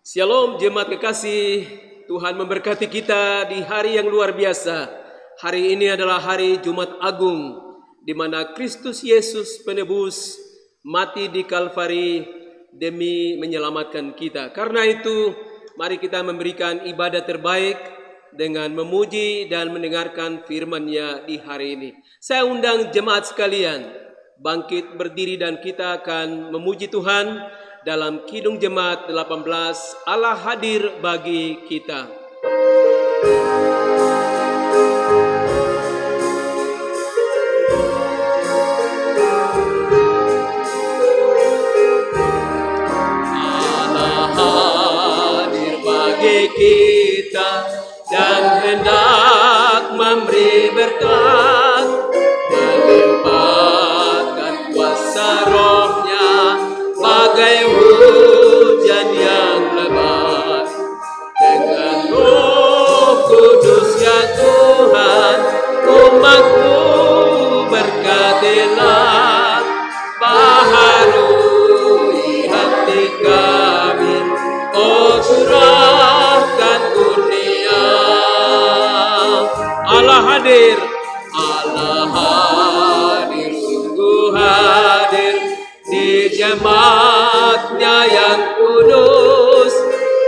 Shalom jemaat kekasih, Tuhan memberkati kita di hari yang luar biasa. Hari ini adalah hari Jumat Agung, di mana Kristus Yesus penebus mati di Kalvari demi menyelamatkan kita. Karena itu, mari kita memberikan ibadah terbaik dengan memuji dan mendengarkan firman-Nya di hari ini. Saya undang jemaat sekalian, bangkit berdiri dan kita akan memuji Tuhan dalam Kidung Jemaat 18, Allah hadir bagi kita. Allah hadir bagi kita dan hendak memberi berkat, melimpahkan kuasa Roh-Nya bagai hujan yang lebat. Dengan Roh Kudus ya Tuhan, umat-Mu berkatilah, baharui hati kami, oh curahkan kurnia. Allah hadir, Allah hadir, sungguh hadir di jemaat-Nya yang kudus.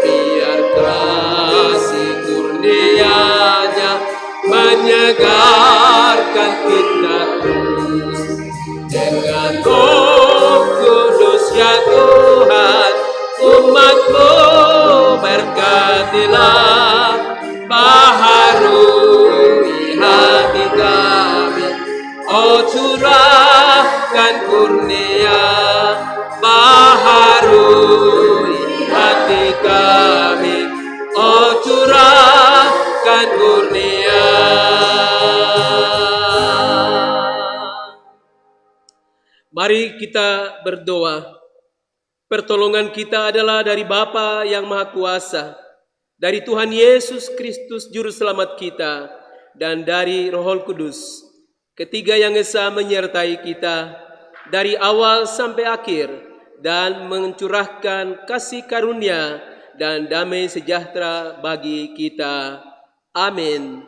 Biar kasih kurnia-Nya menyegarkan kita terus. Dengan Roh Kudus ya Tuhan, umat-Mu berkatilah, baharui hati kami, oh curahkan kurnia, baharui hati kami, oh curahkan kurnia. Mari kita berdoa. Pertolongan kita adalah dari Bapa yang Maha Kuasa, dari Tuhan Yesus Kristus Juru Selamat kita, dan dari Roh Kudus. Ketiga yang esa menyertai kita dari awal sampai akhir dan mencurahkan kasih karunia dan damai sejahtera bagi kita. Amin.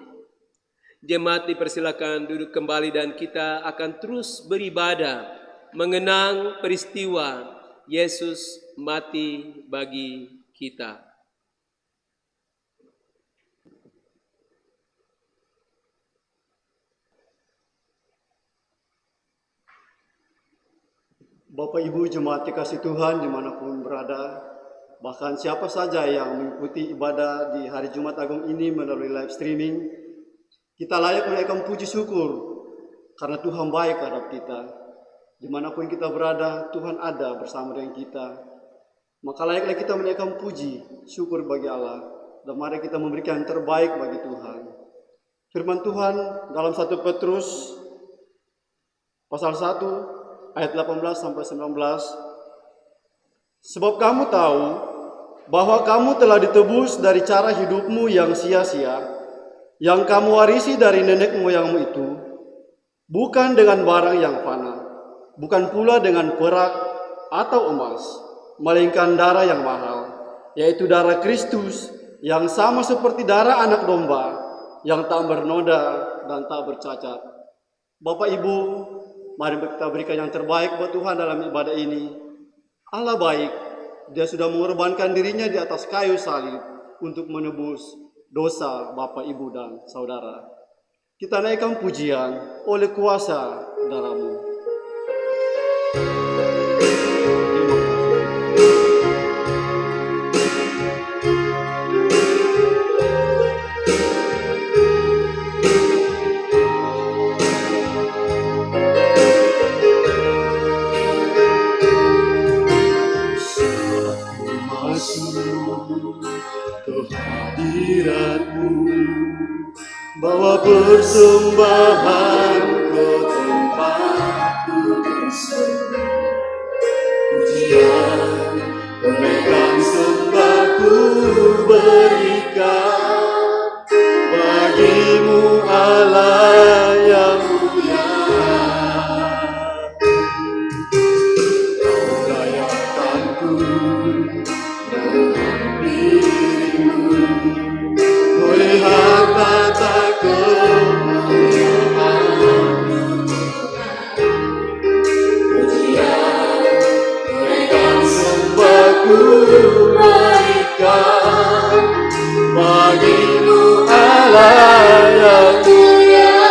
Jemaat dipersilakan duduk kembali dan kita akan terus beribadah mengenang peristiwa Yesus mati bagi kita. Bapak Ibu jemaat dikasih Tuhan dimanapun berada, bahkan siapa saja yang mengikuti ibadah di hari Jumat Agung ini melalui live streaming, kita layak menaikkan puji syukur karena Tuhan baik terhadap kita. Dimanapun kita berada, Tuhan ada bersama dengan kita. Maka layaklah kita menaikkan puji syukur bagi Allah, dan mari kita memberikan yang terbaik bagi Tuhan. Firman Tuhan dalam 1 Petrus pasal 1 ayat 18 sampai 19. Sebab kamu tahu bahwa kamu telah ditebus dari cara hidupmu yang sia-sia, yang kamu warisi dari nenek moyangmu itu, bukan dengan barang yang fana, bukan pula dengan perak atau emas, melainkan darah yang mahal, yaitu darah Kristus, yang sama seperti darah anak domba, yang tak bernoda dan tak bercacat. Bapak Ibu, mari kita berikan yang terbaik buat Tuhan dalam ibadah ini. Allah baik, Dia sudah mengorbankan dirinya di atas kayu salib untuk menebus dosa Bapak, Ibu, dan saudara. Kita naikkan pujian oleh kuasa darah-Mu. Kehadiran-Mu, bawa persembahan ke tempatku bersembah. Pujian, memegang sembahku berikan bagi-Mu Allah yang mulia. Kau layakanku ku berikan bagimu Allah yang mulia,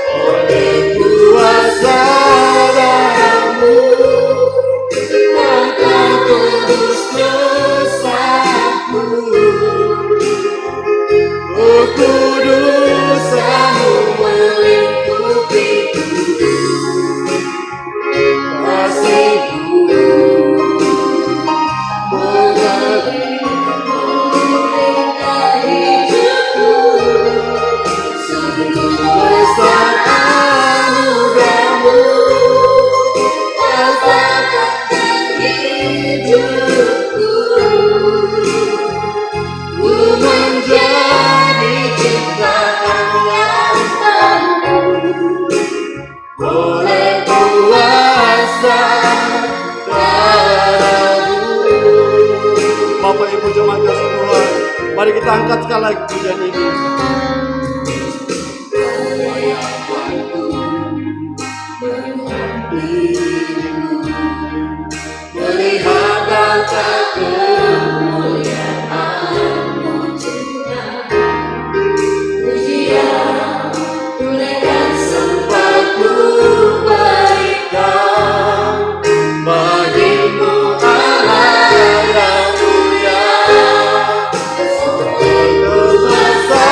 oleh kuasa darahmu akan tebus dosaku. Oh kudusamu melingkupiku, kasihmu mengalirkan hidupku. Sungguh besar anugerahmu, rasakan hidupku. Ku menjadi ciptaan yang baru oleh kuasa darahmu. Bapak Ibu jemaat kasih Tuhan, mari kita angkat sekali lagi pujian ini. Melihat bangsa kemuliaan-Mu Tuhan, pujian tunaikan sempat ku berikan bagimu Allah yang mulia, oleh kuasa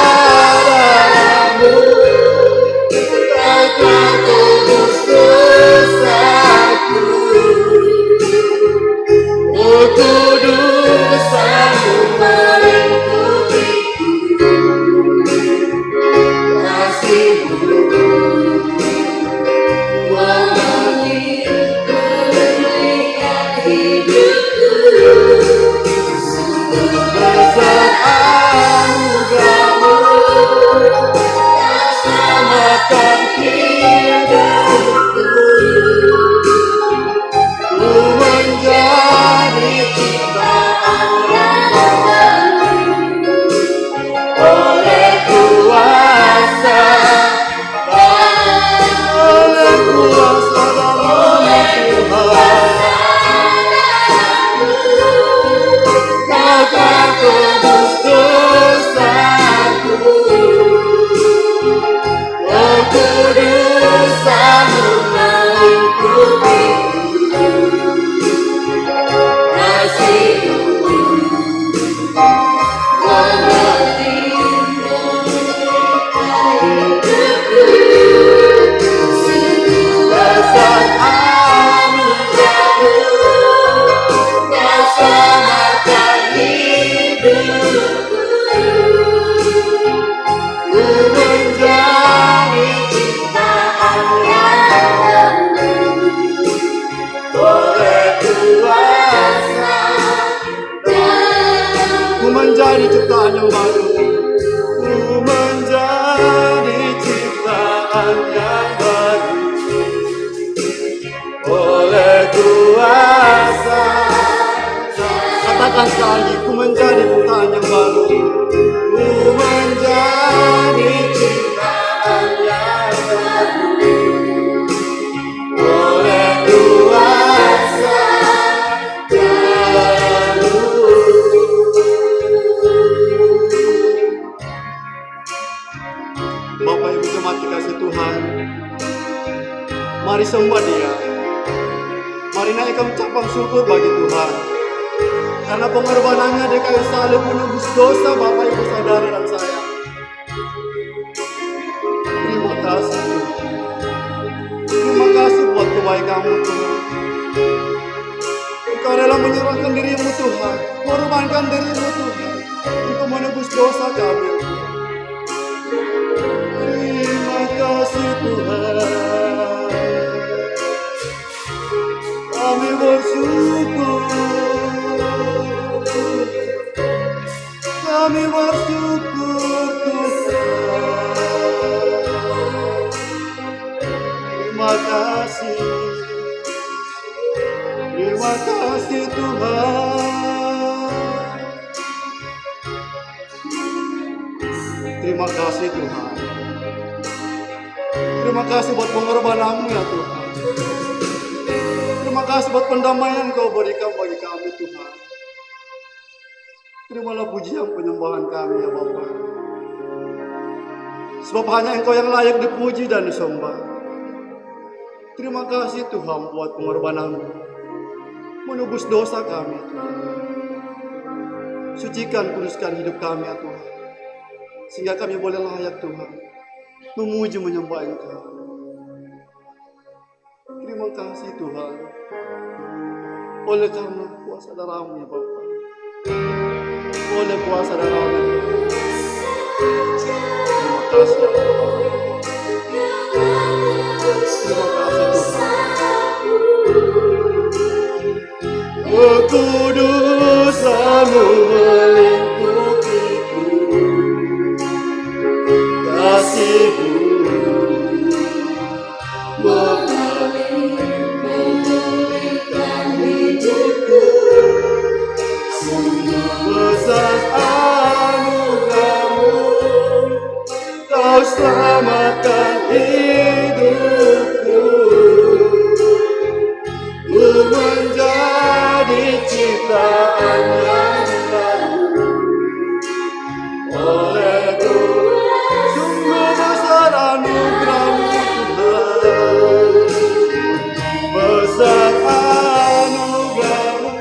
darahmu akan tebus dosaku. Oh kudusamu melingkupiku, kasihmu mengalirkan hidupku. Sungguh besar anugerahmu, selamatkan hidupku. Ku menjadi ciptaan yang baru oleh kuasa darahmu, oleh kuasa darahmu, kau akan tebus dosaku. Oh kudusamu melingkupiku, kasihmu mengalirkan hidupku. Sungguh besar anugerahmu, kau selamatkan hidupku. Ku menjadi ciptaan yang baru oleh kuasa darahmu. Ku menjadi ciptaan yang baru, ku menjadi ciptaan yang baru oleh kuasa. Katakan sekali lagi, ku menjadi ciptaan yang baru, ku menjadi ciptaan yang baru oleh kuasa darahmu. Bapak Ibu jemaat dikasih Tuhan, mari sembah Dia, mari naikkan ucapan syukur bagi Tuhan, karena pengorbanannya di kayu salib menebus dosa Bapak Ibu saudara dan saya. Terima kasih Tuhan, terima kasih buat kebaikan-Mu Tuhan. Engkau rela menyerahkan diri-Mu Tuhan, mengorbankan diri-Mu Tuhan untuk menebus dosa kami. Terima kasih Tuhan, kami bersyukur, kami bersyukur Tuhan. Terima kasih, terima kasih Tuhan. Terima kasih Tuhan. Terima kasih buat pengorbanan-Mu ya Tuhan. Terima kasih buat pendamaian Kau berikan bagi kami Tuhan. Terimalah pujian penyembahan kami ya Bapa. Sebab hanya Engkau yang layak dipuji dan disembah. Terima kasih Tuhan buat pengorbanan-Mu menebus dosa kami Tuhan. Sucikan, kuduskan hidup kami ya Tuhan, sehingga kami boleh layak Tuhan memuji menyembah Engkau. Terima kasih Tuhan, oleh karena kuasa darah-Mu ya Bapa, oleh kuasa darah-Mu. Terima kasih ya Bapa. Terima kasih Tuhan. Kekudusan-Mu melingkupiku, kasih-Mu memulihkan hidupku. Besar anugerah-Mu, Kau selamatkan hidupku. Ku menjadi ciptaan yang baru oleh-Mu. Sungguh besar anugerah-Mu Tuhan, besar anugerah-Mu,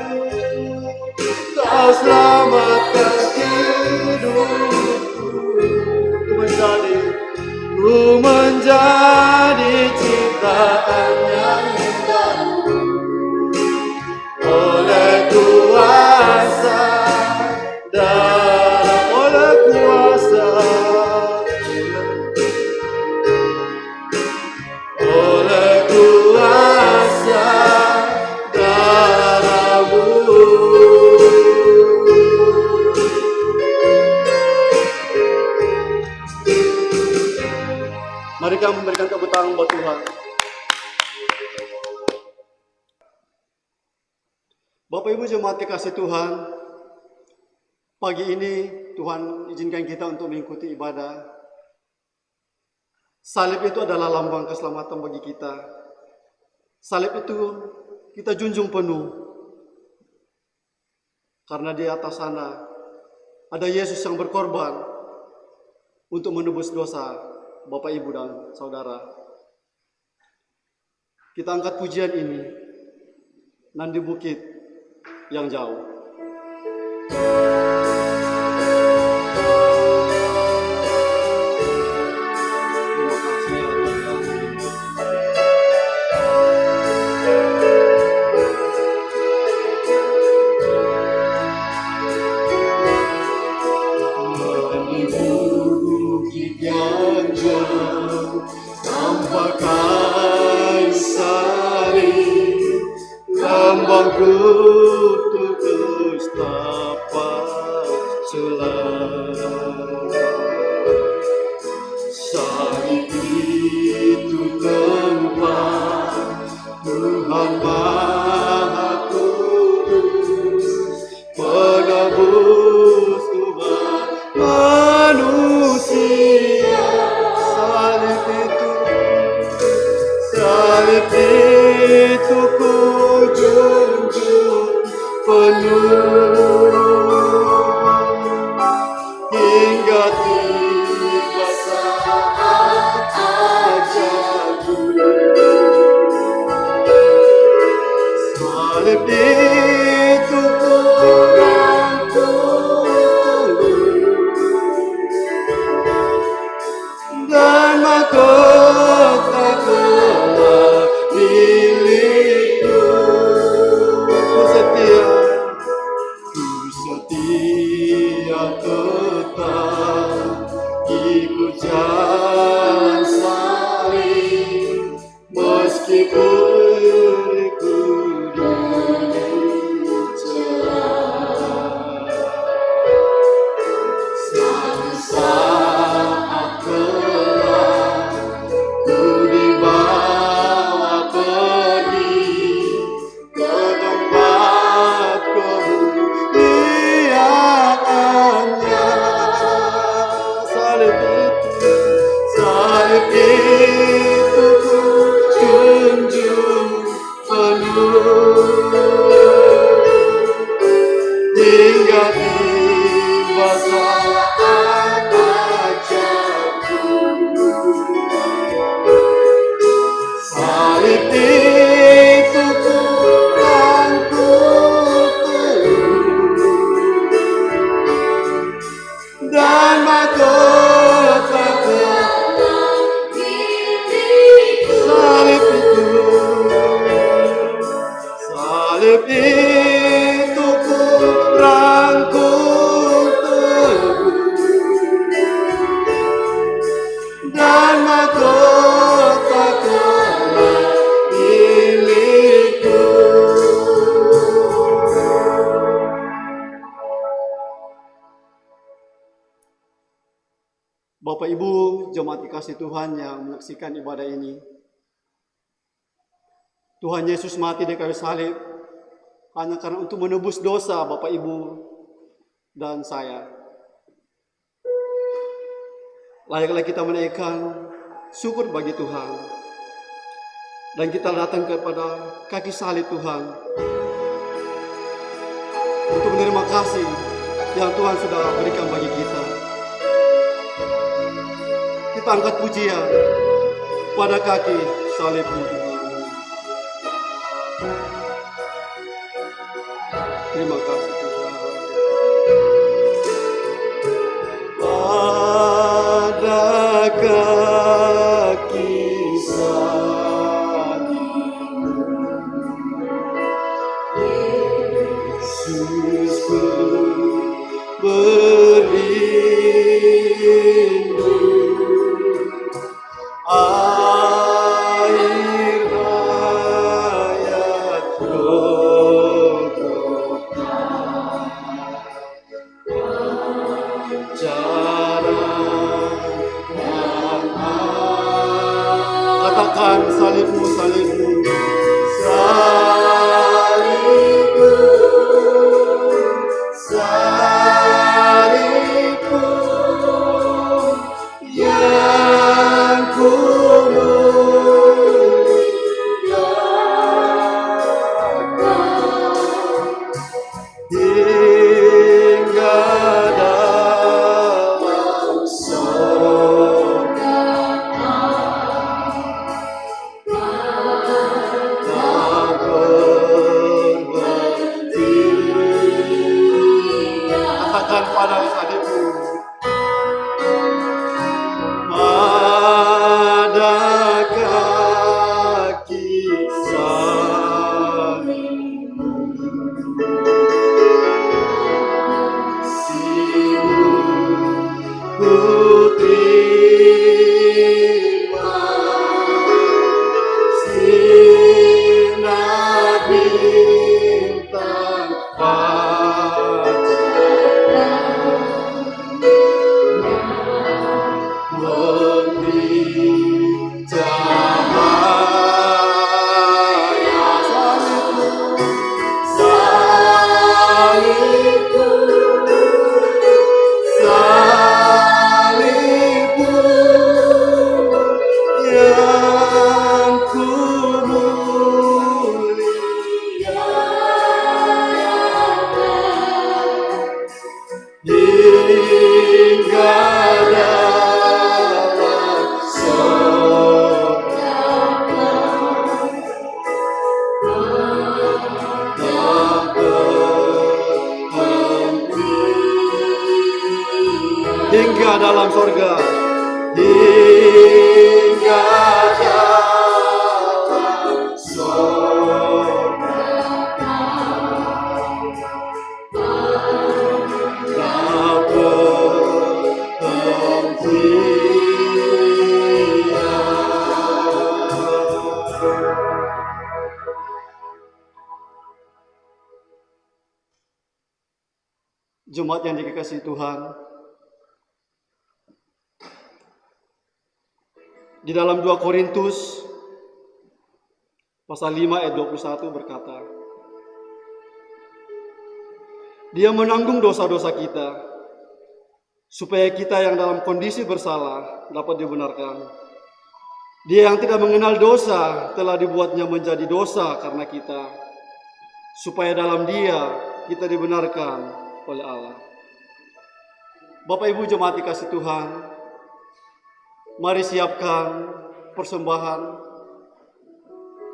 Kau selamatkan hidupku. Ku menjadi ciptaan yang baru oleh kuasa darah, oleh kuasa, oleh kuasa darah-Mu. Mari kami memberikan tepuk tangan buat Tuhan. Bapak Ibu jemaat kekasih Tuhan, pagi ini Tuhan izinkan kita untuk mengikuti ibadah. Salib itu adalah lambang keselamatan bagi kita. Salib itu kita junjung penuh, karena di atas sana ada Yesus yang berkorban untuk menebus dosa Bapak, Ibu, dan Saudara. Kita angkat pujian ini, Nandi Bukit yang jauh. Terima kasih ya Tuhan. Nandi Bukit yang jauh, tanpa kayu salib, lambang kutuk tapak celah. Salib itu tempat Tuhan Maha Kudus, penebus umat manusia. Salib itu ku junjung penuh hingga tiba saat ajalku. Salib itu ku tunggu dan mahkota telah milikku. Ku setia tetap ikut jalan salib, meskipun ku dicelah. Satu saat kelak ku dibawa pergi ke tempat kemuliaannya. Salib itu ku junjung penuh salib itu ku rangkul teguh, dan mahkota telah milikku. Bapak Ibu jemaat dikasih Tuhan yang menyaksikan ibadah ini, Tuhan Yesus mati di kayu salib hanya karena untuk menebus dosa Bapak Ibu dan saya. Layaklah kita menaikkan syukur bagi Tuhan, dan kita datang kepada kaki salib Tuhan untuk menerima kasih yang Tuhan sudah berikan bagi kita. Kita angkat pujian pada kaki salib Tuhan. Terima kasih Tuhan. Pada kaki salib Yesusku berlindung, air hayat Golgota, katakan salibmu, salibmu, salibmu, salibmu yang ku muliakan hingga dalam sorga. Katakan pada salibmu, pada kaki salibmu ku terima sinar bintang fajar memberi cahaya. Salibmu, salibmu, salibmu yang ku muliakan hingga dalam sorga. Hingga dalam sorga, hingga dalam sorga. Jemaat yang dikasihi Tuhan, di dalam 2 Korintus pasal 5 ayat 21 berkata, Dia menanggung dosa-dosa kita, supaya kita yang dalam kondisi bersalah dapat dibenarkan. Dia yang tidak mengenal dosa telah dibuatnya menjadi dosa karena kita, supaya dalam Dia kita dibenarkan oleh Allah. Bapak Ibu jemaat dikasihi Tuhan, mari siapkan persembahan,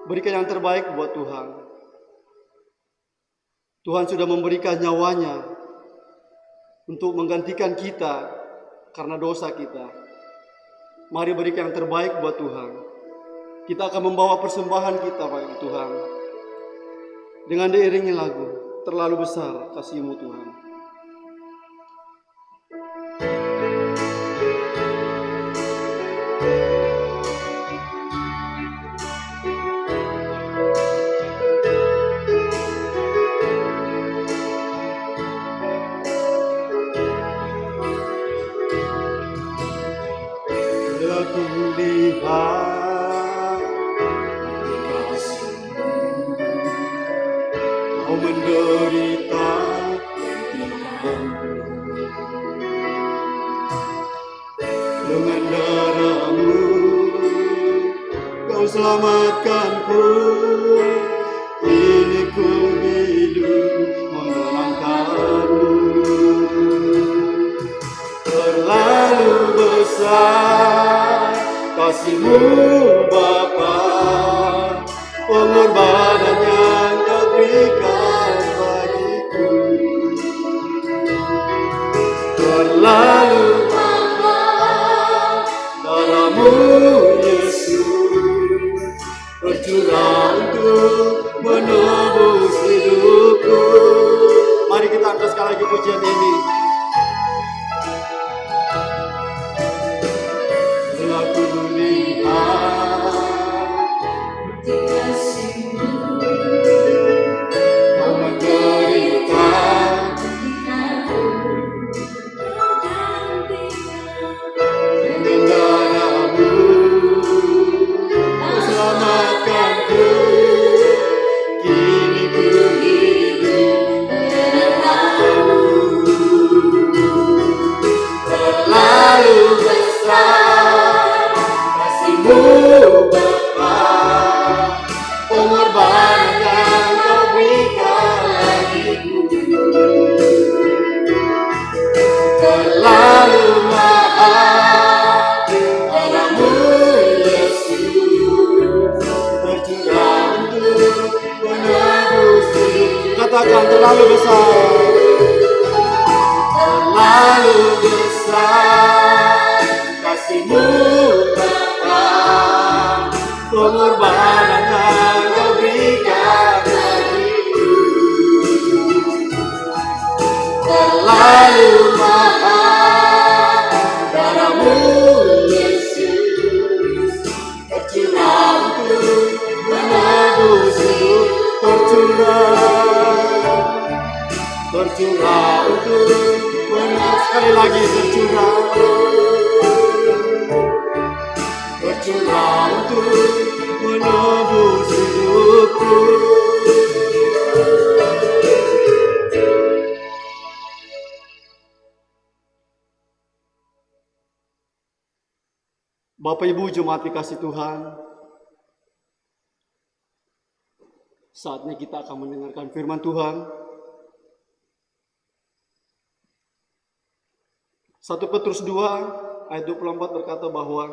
berikan yang terbaik buat Tuhan. Tuhan sudah memberikan nyawanya untuk menggantikan kita karena dosa kita. Mari berikan yang terbaik buat Tuhan. Kita akan membawa persembahan kita bagi Tuhan. dengan diiringi lagu Terlalu Besar Kasih-Mu Tuhan. Aku lihat kasih-Mu, Kau menderita dengan darah-Mu, Kau selamatkanku. Ini ku hidup mengenangkan-Mu. Terlalu besar kasih-Mu Bapa, pengorbanan yang Kau berikan bagiku. Terlalu mahal darah-Mu Yesus, tercurah untuk menebus hidupku. Mari kita angkat sekali lagi pujian ini. Aku melihat kasih-Mu, Kau menderita dengan darah-Mu, Kau selamatkanku. Kini ku hidup mengenangkan-Mu. Terlalu besar kasih-Mu Bapa, pengorbanan yang Kau berikan bagiku. Terlalu mahal darah-Mu Yesus, tercurah untuk menebus hidup. Katakan terlalu besar. Terlalu besar kasih-Mu Bapa, pengorbanan yang Kau berikan bagiku. Terlalu mahal darah-Mu Yesus, tercurah untuk menebus hidup. Tercurah untuk menebus. Sekali lagi tercurah untuk menebus hidupku. Bapak Ibu jemaat dikasih Tuhan, saatnya kita akan mendengarkan firman Tuhan. 1 Petrus 2 ayat 24 berkata bahwa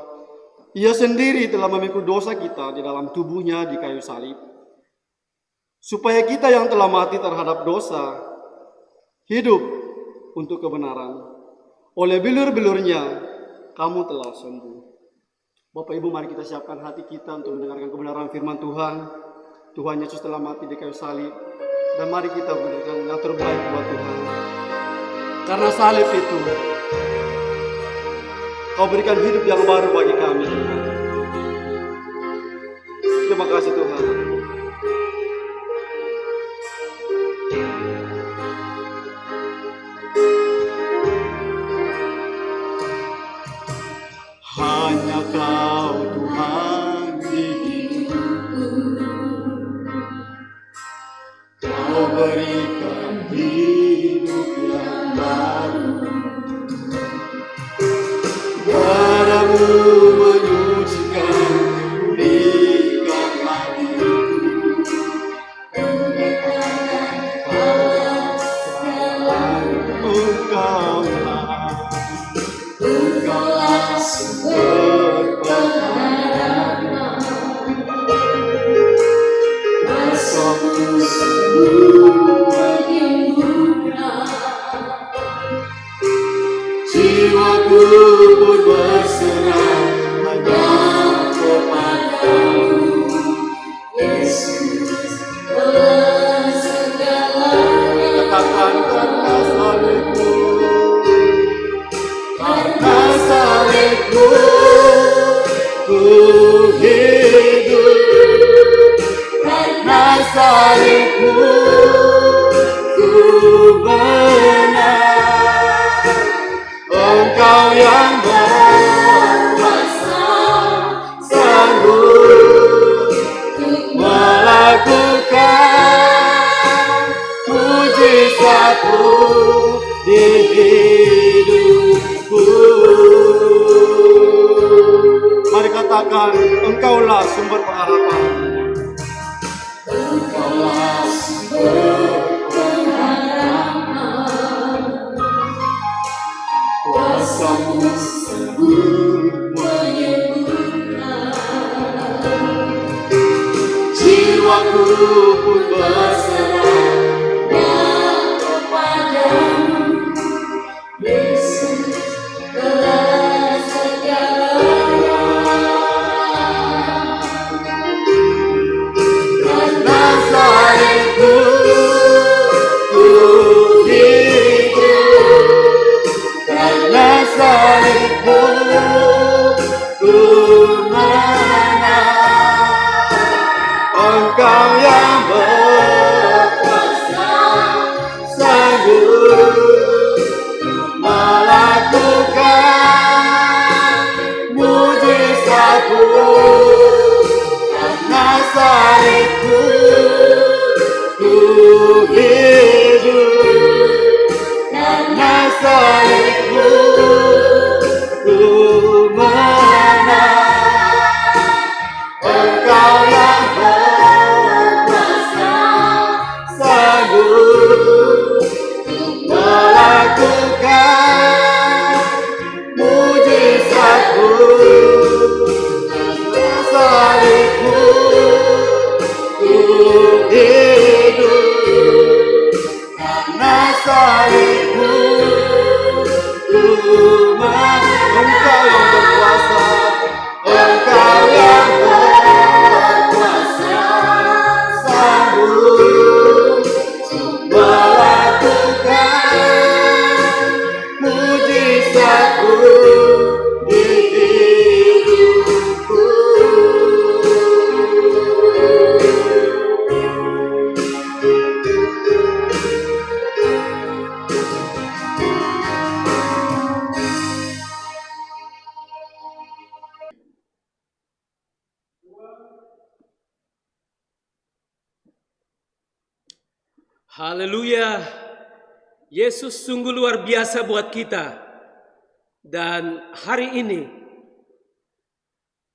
Ia sendiri telah memikul dosa kita di dalam tubuh-Nya di kayu salib, supaya kita yang telah mati terhadap dosa hidup untuk kebenaran. Oleh bilur-bilur-Nya kamu telah sembuh. Bapak Ibu, mari kita siapkan hati kita untuk mendengarkan kebenaran firman Tuhan. Tuhan Yesus telah mati di kayu salib, dan mari kita berikan yang terbaik buat Tuhan. Karena salib itu Kau berikan hidup yang baru bagi kami. Terima kasih Tuhan. Hanya Kau Tuhan di hidupku, Kau berikan hidup yang baru. Darah-Mu menyucikan, pulihkan hatiku. Engkaulah sumber pertolongan, kuasa-Mu semua hidup. Jiwaku pun berserah hanya kepada-Mu, Yesus. salibmu ku menang. Engkau yang berkuasa sanggup melakukan mujizatmu di hidupku. Mari katakan, Engkaulah sumber pengharapan. Engkaulah sumber pengharapan. Kuasa-Mu sungguh menyembuhkan. Jiwaku pun berserah kepadamu, Yesus telah segalanya. Karena salibmu ku hidup, karena salibmu ku menang. Engkau yang berkuasa sanggup melakukan mujizatmu. Karena salibmu ku hidup, karena salibmu ku menang. Engkau yang berkuasa sanggup melakukan mujizatmu. Karena salibmu ku hidup, karena salibmu ku menang. Engkau yang berkuasa, Engkau yang berkuasa sanggup melakukan mujizatmu di hidupku. Haleluya. Yesus sungguh luar biasa buat kita. Dan hari ini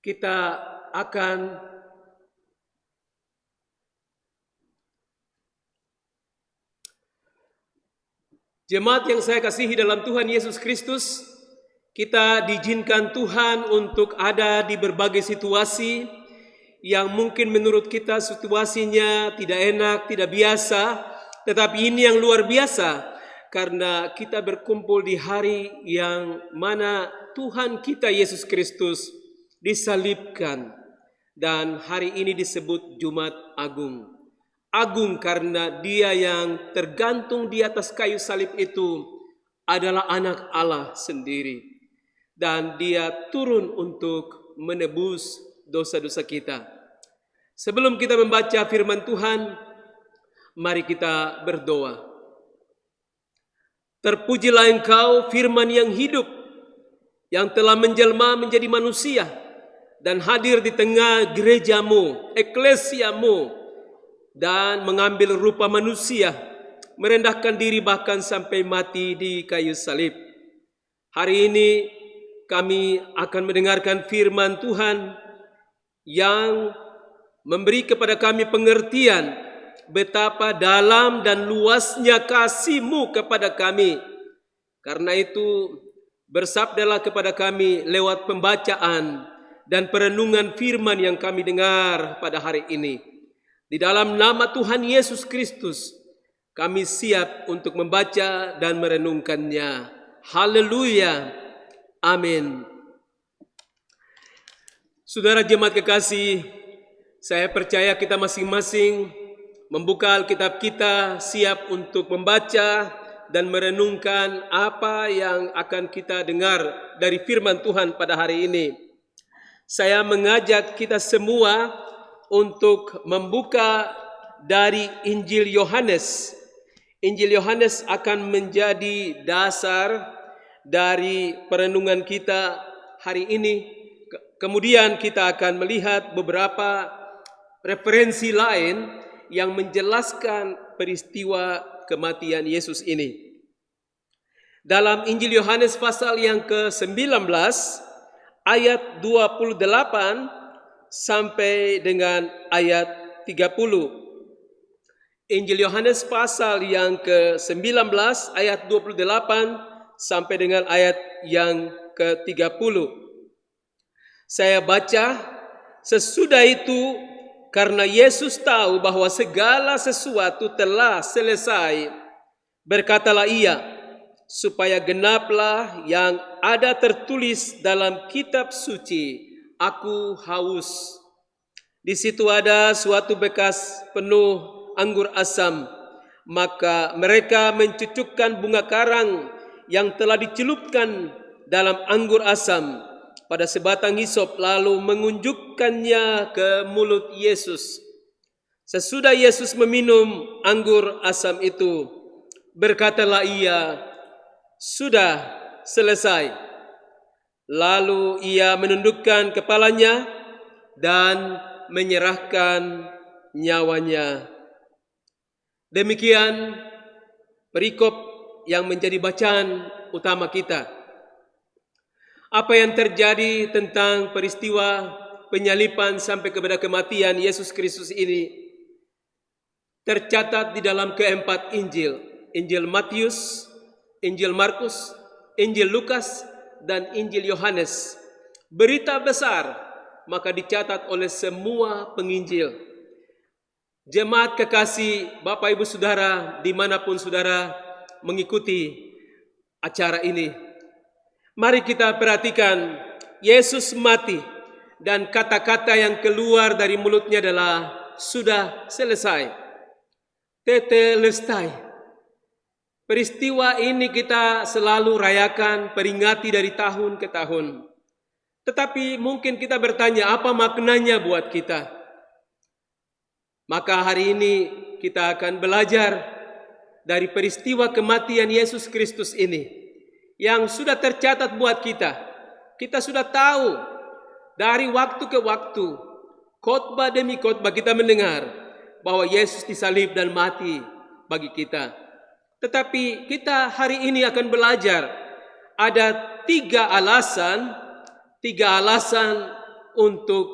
kita akan jemaat yang saya kasihi dalam Tuhan Yesus Kristus, kita diizinkan Tuhan untuk ada di berbagai situasi yang mungkin menurut kita situasinya tidak enak, tidak biasa. Tetapi ini yang luar biasa, karena kita berkumpul di hari yang mana Tuhan kita Yesus Kristus disalibkan. Dan hari ini disebut Jumat Agung. Agung karena Dia yang tergantung di atas kayu salib itu adalah anak Allah sendiri. Dan Dia turun untuk menebus dosa-dosa kita. Sebelum kita membaca firman Tuhan, mari kita berdoa. Terpujilah Engkau, firman yang hidup, yang telah menjelma menjadi manusia dan hadir di tengah gerejamu, eklesiamu, dan mengambil rupa manusia, merendahkan diri bahkan sampai mati di kayu salib. Hari ini kami akan mendengarkan firman Tuhan yang memberi kepada kami pengertian betapa dalam dan luasnya kasih-Mu kepada kami. Karena itu, bersabdalah kepada kami lewat pembacaan dan perenungan firman yang kami dengar pada hari ini. Di dalam nama Tuhan Yesus Kristus, kami siap untuk membaca dan merenungkannya. Haleluya. Amin. Saudara jemaat kekasih, saya percaya kita masing-masing membuka Alkitab kita, siap untuk membaca dan merenungkan apa yang akan kita dengar dari firman Tuhan pada hari ini. Saya mengajak kita semua untuk membuka dari Injil Yohanes. Injil Yohanes akan menjadi dasar dari perenungan kita hari ini. Kemudian kita akan melihat beberapa referensi lain yang menjelaskan peristiwa kematian Yesus ini. Dalam Injil Yohanes pasal yang ke-19 ayat 28 sampai dengan ayat 30. Injil Yohanes pasal yang ke-19 ayat 28 sampai dengan ayat yang ke-30. Saya baca, sesudah itu karena Yesus tahu bahwa segala sesuatu telah selesai, berkatalah ia, supaya genaplah yang ada tertulis dalam kitab suci, aku haus. Di situ ada suatu bekas penuh anggur asam, maka mereka mencucukkan bunga karang yang telah dicelupkan dalam anggur asam pada sebatang hisop, lalu mengunjukkannya ke mulut Yesus. Sesudah Yesus meminum anggur asam itu, berkatalah ia, sudah selesai. Lalu ia menundukkan kepalanya dan menyerahkan nyawanya. Demikian perikop yang menjadi bacaan utama kita. Apa yang terjadi tentang peristiwa penyalipan sampai kepada kematian Yesus Kristus ini tercatat di dalam keempat Injil. Injil Matius, Injil Markus, Injil Lukas, dan Injil Yohanes. Berita besar maka dicatat oleh semua penginjil. Jemaat kekasih Bapak Ibu Saudara dimanapun saudara mengikuti acara ini, mari kita perhatikan Yesus mati dan kata-kata yang keluar dari mulutnya adalah sudah selesai. Tetelestai. Peristiwa ini kita selalu rayakan, peringati dari tahun ke tahun. Tetapi mungkin kita bertanya, apa maknanya buat kita? Maka hari ini kita akan belajar dari peristiwa kematian Yesus Kristus ini yang sudah tercatat buat kita. Kita sudah tahu dari waktu ke waktu, khotbah demi khotbah kita mendengar bahwa Yesus disalib dan mati bagi kita. Tetapi kita hari ini akan belajar ada tiga alasan untuk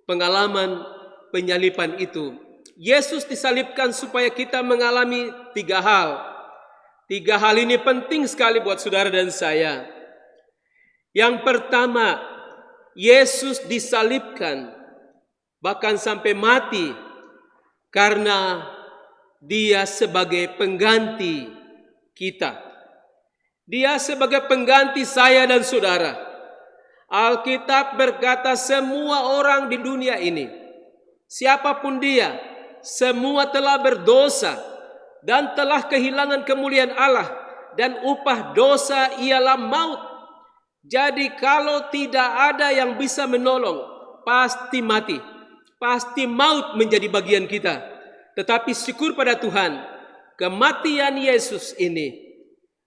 pengalaman penyalipan itu. Yesus disalibkan supaya kita mengalami tiga hal. Tiga hal ini penting sekali buat saudara dan saya. Yang pertama, Yesus disalibkan bahkan sampai mati karena Dia sebagai pengganti kita. Dia sebagai pengganti saya dan saudara. Alkitab berkata semua orang di dunia ini, siapapun dia, semua telah berdosa dan telah kehilangan kemuliaan Allah, dan upah dosa ialah maut. Jadi kalau tidak ada yang bisa menolong, pasti mati, pasti maut menjadi bagian kita. Tetapi syukur pada Tuhan, kematian Yesus ini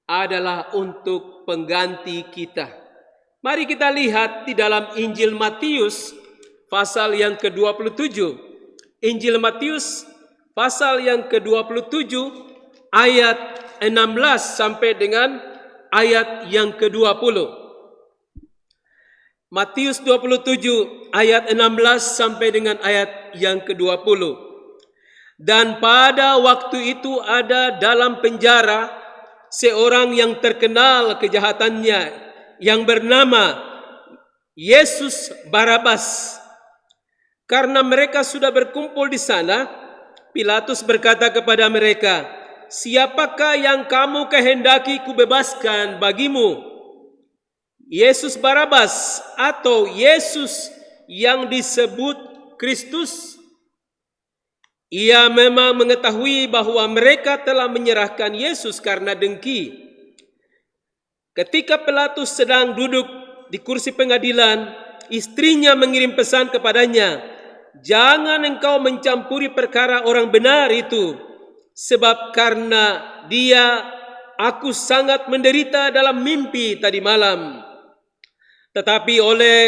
adalah untuk pengganti kita. Mari kita lihat di dalam Injil Matius pasal yang ke-27. Injil Matius pasal yang ke-27 ayat 16 sampai dengan ayat yang ke-20. Matius 27 ayat 16 sampai dengan ayat yang ke-20. Dan pada waktu itu ada dalam penjara seorang yang terkenal kejahatannya yang bernama Yesus Barabas. Karena mereka sudah berkumpul di sana, Pilatus berkata kepada mereka, siapakah yang kamu kehendaki kubebaskan bagimu? Yesus Barabas atau Yesus yang disebut Kristus? Ia memang mengetahui bahwa mereka telah menyerahkan Yesus karena dengki. Ketika Pilatus sedang duduk di kursi pengadilan, istrinya mengirim pesan kepadanya, jangan engkau mencampuri perkara orang benar itu, sebab karena dia aku sangat menderita dalam mimpi tadi malam. Tetapi oleh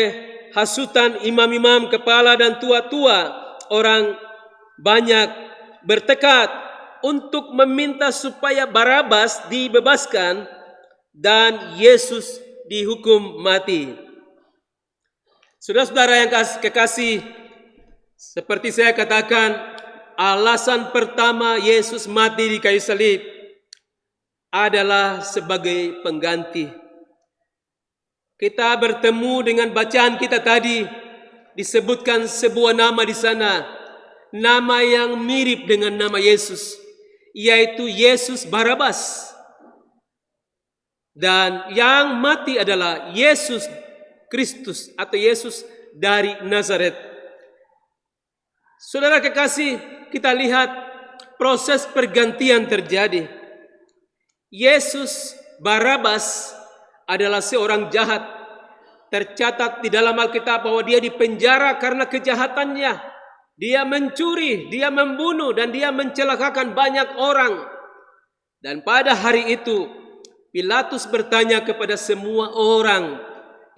hasutan imam-imam kepala dan tua-tua, orang banyak bertekad untuk meminta supaya Barabas dibebaskan dan Yesus dihukum mati. Saudara-saudara yang kekasih, seperti saya katakan, alasan pertama Yesus mati di kayu salib adalah sebagai pengganti. Kita bertemu dengan bacaan kita tadi, disebutkan sebuah nama di sana, nama yang mirip dengan nama Yesus, yaitu Yesus Barabas. Dan yang mati adalah Yesus Kristus atau Yesus dari Nazaret. Saudara kekasih, kita lihat proses pergantian terjadi. Yesus Barabas adalah seorang jahat. Tercatat di dalam Alkitab bahwa dia dipenjara karena kejahatannya. Dia mencuri, dia membunuh, dan dia mencelakakan banyak orang. Dan pada hari itu, Pilatus bertanya kepada semua orang,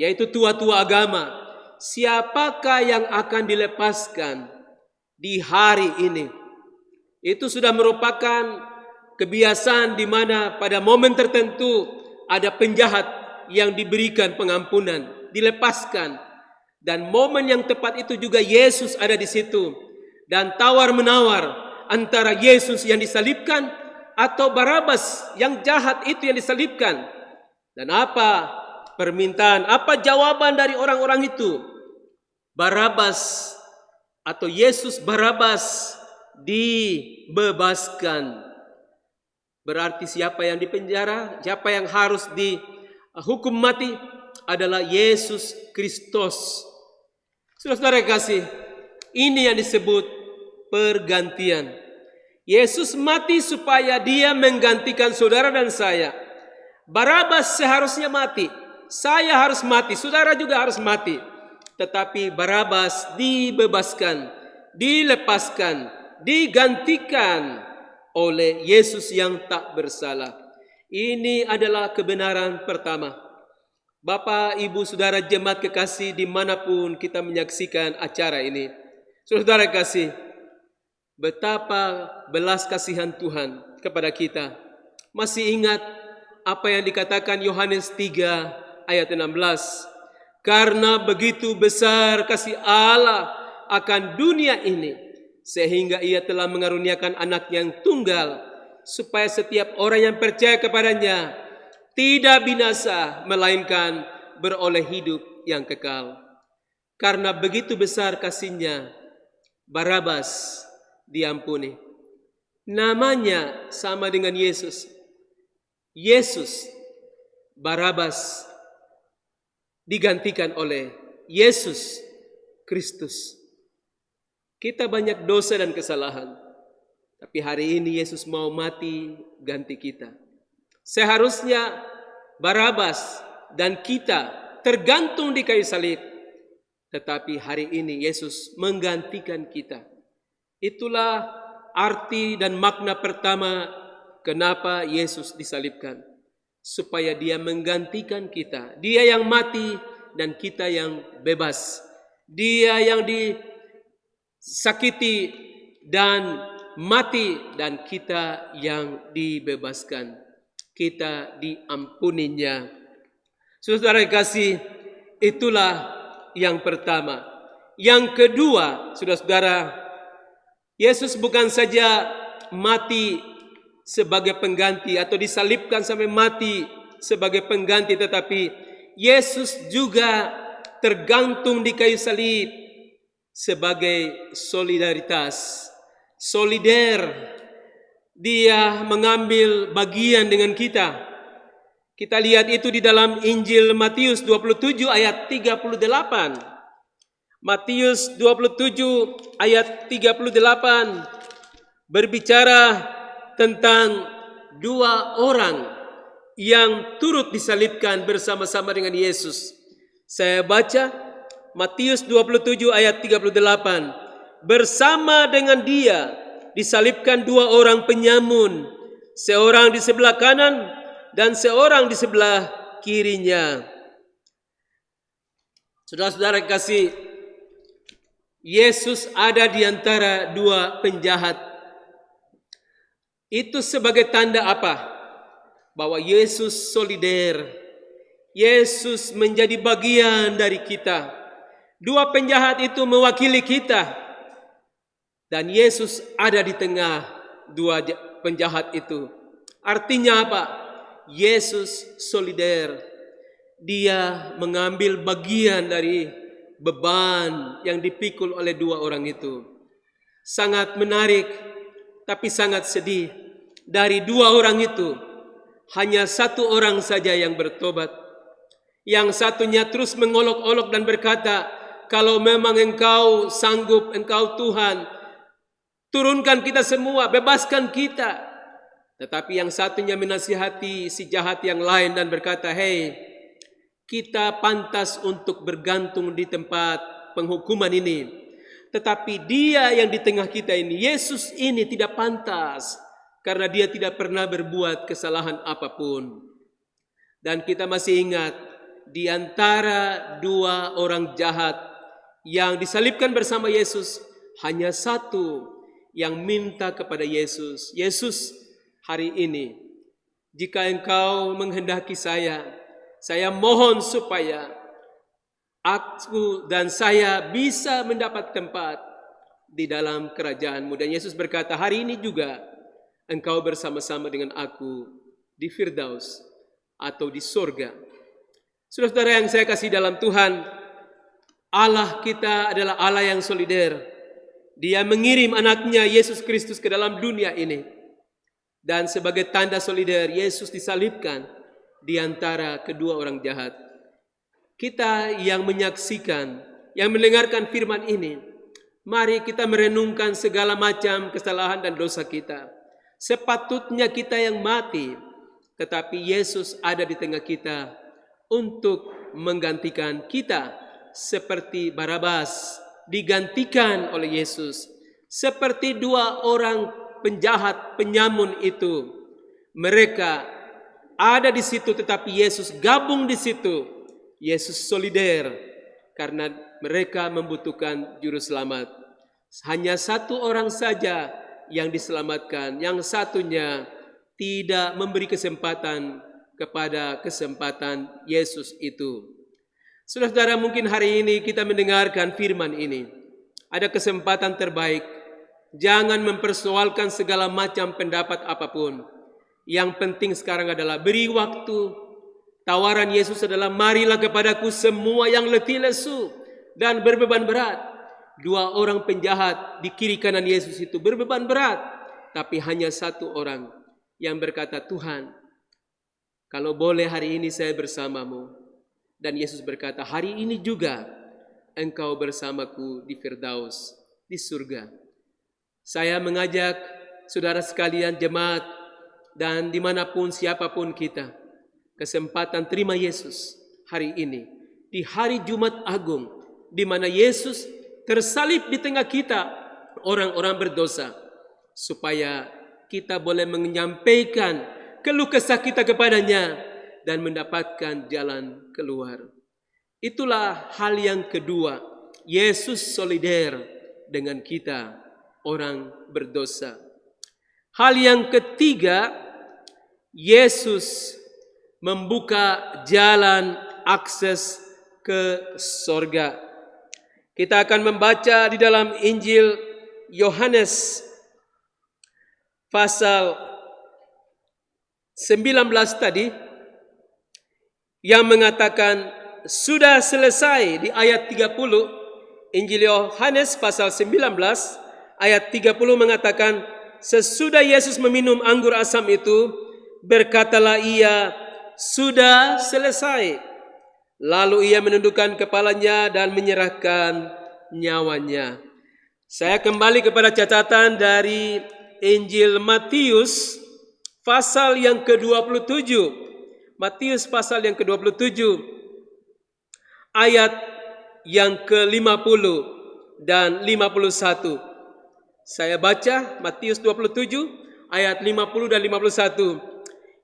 yaitu tua-tua agama, siapakah yang akan dilepaskan di hari ini? Itu sudah merupakan kebiasaan di mana pada momen tertentu ada penjahat yang diberikan pengampunan, dilepaskan. Dan momen yang tepat itu juga Yesus ada di situ. Dan tawar-menawar antara Yesus yang disalibkan atau Barabas yang jahat itu yang disalibkan. Dan apa permintaan, apa jawaban dari orang-orang itu? Barabas atau Yesus Barabas dibebaskan. Berarti siapa yang dipenjara, siapa yang harus dihukum mati adalah Yesus Kristus. Saudara kasih, ini yang disebut pergantian. Yesus mati supaya dia menggantikan saudara dan saya. Barabas seharusnya mati, saya harus mati, saudara juga harus mati. Tetapi Barabas dibebaskan, dilepaskan, digantikan oleh Yesus yang tak bersalah. Ini adalah kebenaran pertama. Bapak, Ibu, Saudara jemaat kekasih dimanapun kita menyaksikan acara ini. Saudara kasih, betapa belas kasihan Tuhan kepada kita. Masih ingat apa yang dikatakan Yohanes 3 ayat 16. Karena begitu besar kasih Allah akan dunia ini, sehingga ia telah mengaruniakan anak yang tunggal, supaya setiap orang yang percaya kepadanya tidak binasa, melainkan beroleh hidup yang kekal. Karena begitu besar kasihnya, Barabas diampuni. Namanya sama dengan Yesus. Yesus, Barabas digantikan oleh Yesus Kristus. Kita banyak dosa dan kesalahan, tapi hari ini Yesus mau mati ganti kita. Seharusnya Barabas dan kita tergantung di kayu salib, tetapi hari ini Yesus menggantikan kita. Itulah arti dan makna pertama kenapa Yesus disalibkan, supaya dia menggantikan kita. Dia yang mati dan kita yang bebas. Dia yang disakiti dan mati dan kita yang dibebaskan. Kita diampuninya. Saudara kasih, itulah yang pertama. Yang kedua, saudara-saudara, Yesus bukan saja mati sebagai pengganti atau disalibkan sampai mati sebagai pengganti, tetapi Yesus juga tergantung di kayu salib sebagai solidaritas, solider. Dia mengambil bagian dengan kita. Kita lihat itu di dalam Injil Matius 27 ayat 38. Matius 27 ayat 38 berbicara tentang dua orang yang turut disalibkan bersama-sama dengan Yesus. Saya baca Matius 27 ayat 38. bersama dengan dia disalibkan dua orang penyamun, seorang di sebelah kanan dan seorang di sebelah kirinya. Saudara-saudara kasih, Yesus ada di antara dua penjahat. Itu sebagai tanda apa? Bahwa Yesus solider. Yesus menjadi bagian dari kita. Dua penjahat itu mewakili kita. Dan Yesus ada di tengah dua penjahat itu. Artinya apa? Yesus solider. Dia mengambil bagian dari beban yang dipikul oleh dua orang itu. Sangat menarik, tapi sangat sedih. Dari dua orang itu, hanya satu orang saja yang bertobat. Yang satunya terus mengolok-olok dan berkata, kalau memang engkau sanggup, engkau Tuhan, turunkan kita semua, bebaskan kita. Tetapi yang satunya menasihati si jahat yang lain dan berkata, hei, kita pantas untuk bergantung di tempat penghukuman ini. Tetapi dia yang di tengah kita ini, Yesus ini tidak pantas. Karena dia tidak pernah berbuat kesalahan apapun. Dan kita masih ingat, di antara dua orang jahat yang disalibkan bersama Yesus, hanya satu yang minta kepada Yesus, Yesus, hari ini, jika engkau menghendaki saya mohon supaya aku dan saya bisa mendapat tempat di dalam kerajaan-Mu. Dan Yesus berkata, hari ini juga engkau bersama-sama dengan aku di Firdaus atau di surga. Saudara-saudara yang saya kasih dalam Tuhan, Allah kita adalah Allah yang solider. Dia mengirim anaknya Yesus Kristus ke dalam dunia ini. Dan sebagai tanda solider, Yesus disalibkan di antara kedua orang jahat. Kita yang menyaksikan, yang mendengarkan firman ini, mari kita merenungkan segala macam kesalahan dan dosa kita. Sepatutnya kita yang mati, tetapi Yesus ada di tengah kita untuk menggantikan kita, seperti Barabas digantikan oleh Yesus. Seperti dua orang penjahat penyamun itu, mereka ada di situ, tetapi Yesus gabung di situ. Yesus solider karena mereka membutuhkan juru selamat. Hanya satu orang saja yang diselamatkan, yang satunya tidak memberi kesempatan kepada kesempatan Yesus itu. Saudara-saudara, mungkin hari ini kita mendengarkan firman ini. Ada kesempatan terbaik. Jangan mempersoalkan segala macam pendapat apapun. Yang penting sekarang adalah beri waktu. Tawaran Yesus adalah, marilah kepadaku semua yang letih lesu dan berbeban berat. Dua orang penjahat di kiri kanan Yesus itu berbeban berat. Tapi hanya satu orang yang berkata, Tuhan, kalau boleh hari ini saya bersamamu. Dan Yesus berkata, hari ini juga engkau bersamaku di Firdaus, di surga. Saya mengajak saudara sekalian jemaat, dan dimanapun siapapun kita, kesempatan terima Yesus hari ini, di hari Jumat Agung, di mana Yesus tersalib di tengah kita, orang-orang berdosa, supaya kita boleh menyampaikan keluh kesah kita kepadanya, dan mendapatkan jalan keluar. Itulah hal yang kedua, Yesus solider dengan kita, orang berdosa. Hal yang ketiga, Yesus membuka jalan akses ke sorga. Kita akan membaca di dalam Injil Yohanes pasal 19 tadi, yang mengatakan sudah selesai di ayat 30. Injil Yohanes pasal 19 ayat 30 mengatakan, sesudah Yesus meminum anggur asam itu, berkatalah ia, sudah selesai. Lalu ia menundukkan kepalanya dan menyerahkan nyawanya. Saya kembali kepada catatan dari Injil Matius pasal yang ke-27. Matius pasal yang ke-27 ayat yang ke-50. dan 51. Saya baca Matius 27 ayat 50 dan 51.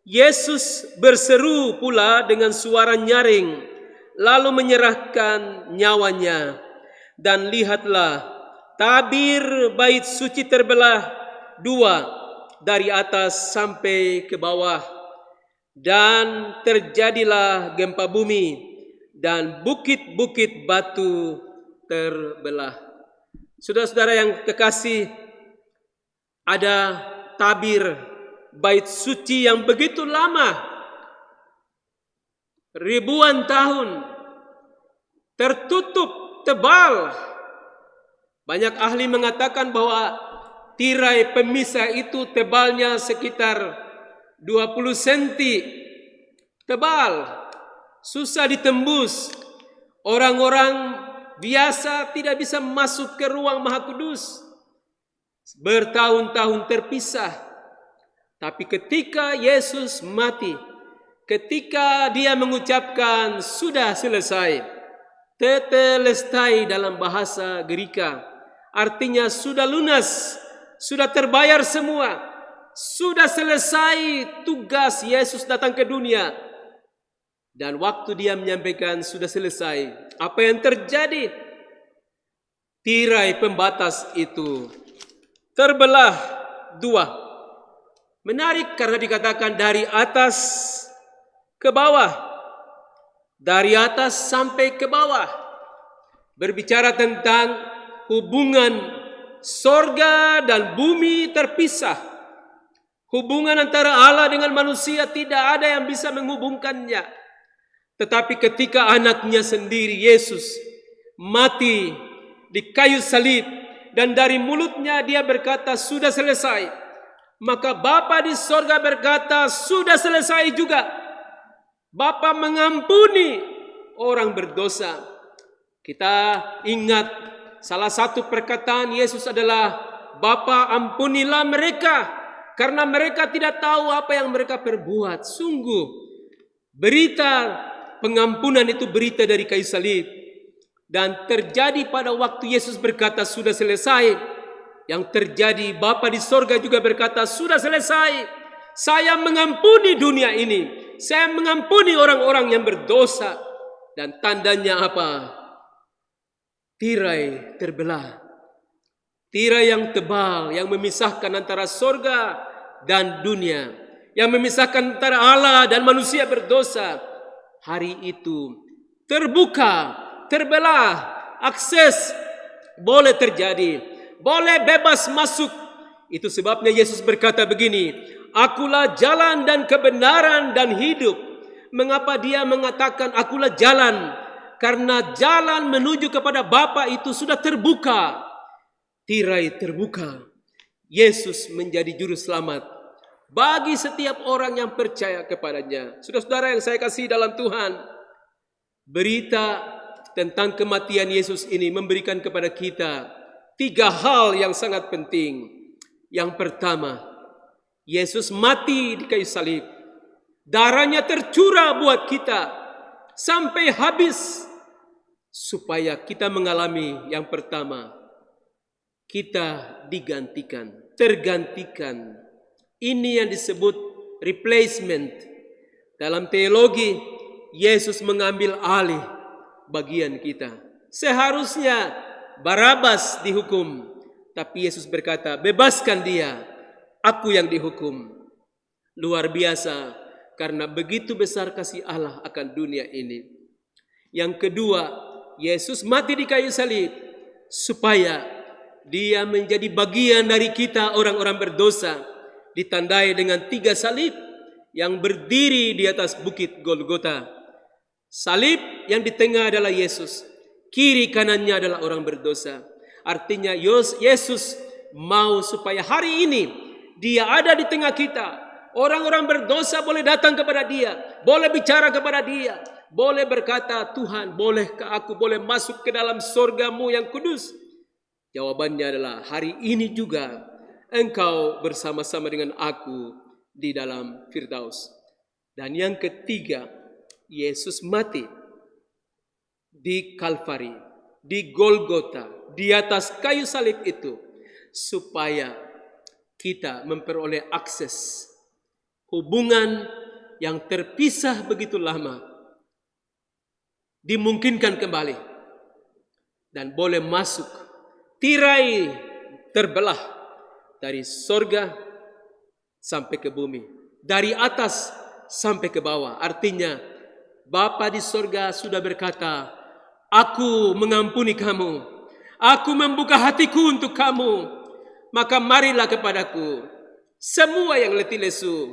Yesus berseru pula dengan suara nyaring, lalu menyerahkan nyawanya. Dan lihatlah, tabir bait suci terbelah dua dari atas sampai ke bawah. Dan terjadilah gempa bumi dan bukit-bukit batu terbelah. Saudara-saudara yang kekasih, ada tabir bait suci yang begitu lama, ribuan tahun, tertutup tebal. Banyak ahli mengatakan bahwa tirai pemisah itu tebalnya sekitar 20 cm, tebal, susah ditembus. Orang-orang biasa tidak bisa masuk ke ruang Maha Kudus. Bertahun-tahun terpisah. Tapi ketika Yesus mati, ketika dia mengucapkan sudah selesai, tetelestai dalam bahasa Gerika, artinya sudah lunas, sudah terbayar semua, sudah selesai tugas Yesus datang ke dunia. Dan waktu dia menyampaikan sudah selesai, apa yang terjadi? Tirai pembatas itu terbelah dua. Menarik karena dikatakan dari atas ke bawah, dari atas sampai ke bawah. Berbicara tentang hubungan sorga dan bumi terpisah. Hubungan antara Allah dengan manusia tidak ada yang bisa menghubungkannya. Tetapi ketika anaknya sendiri Yesus mati di kayu salib dan dari mulutnya dia berkata sudah selesai, maka Bapa di sorga berkata sudah selesai juga. Bapa mengampuni orang berdosa. Kita ingat salah satu perkataan Yesus adalah, Bapa ampunilah mereka karena mereka tidak tahu apa yang mereka perbuat. Sungguh berita pengampunan itu berita dari kayu salib. Dan terjadi pada waktu Yesus berkata sudah selesai. Yang terjadi Bapa di sorga juga berkata sudah selesai. Saya mengampuni dunia ini. Saya mengampuni orang-orang yang berdosa. Dan tandanya apa? Tirai terbelah. Tirai yang tebal yang memisahkan antara sorga dan dunia. Yang memisahkan antara Allah dan manusia berdosa. Hari itu terbuka, terbelah, akses boleh terjadi, boleh bebas masuk. Itu sebabnya Yesus berkata begini, Akulah jalan dan kebenaran dan hidup. Mengapa dia mengatakan akulah jalan? Karena jalan menuju kepada Bapa itu sudah terbuka. Tirai terbuka. Yesus menjadi juru selamat bagi setiap orang yang percaya kepadanya. Saudara-saudara yang saya kasih dalam Tuhan, berita tentang kematian Yesus ini memberikan kepada kita 3 hal yang sangat penting. Yang pertama, Yesus mati di kayu salib. Darahnya tercurah buat kita sampai habis, supaya kita mengalami yang pertama, kita digantikan, tergantikan. Ini yang disebut replacement. Dalam teologi, Yesus mengambil alih bagian kita. Seharusnya Barabas dihukum, tapi Yesus berkata, bebaskan dia, aku yang dihukum. Luar biasa, karena begitu besar kasih Allah akan dunia ini. Yang kedua, Yesus mati di kayu salib supaya dia menjadi bagian dari kita orang-orang berdosa. Ditandai dengan 3 salib yang berdiri di atas bukit Golgota. Salib yang di tengah adalah Yesus, kiri kanannya adalah orang berdosa. Artinya Yesus mau supaya hari ini dia ada di tengah kita. Orang-orang berdosa boleh datang kepada dia, boleh bicara kepada dia, boleh berkata, Tuhan, bolehkah aku boleh masuk ke dalam surgamu yang kudus? Jawabannya adalah hari ini juga engkau bersama-sama dengan aku di dalam Firdaus. Dan yang ketiga, Yesus mati di Kalvari di Golgota, di atas kayu salib itu, supaya kita memperoleh akses hubungan yang terpisah begitu lama, dimungkinkan kembali dan boleh masuk. Tirai terbelah dari sorga sampai ke bumi, dari atas sampai ke bawah. Artinya Bapa di sorga sudah berkata, aku mengampuni kamu, aku membuka hatiku untuk kamu, maka marilah kepadaku semua yang letih lesu,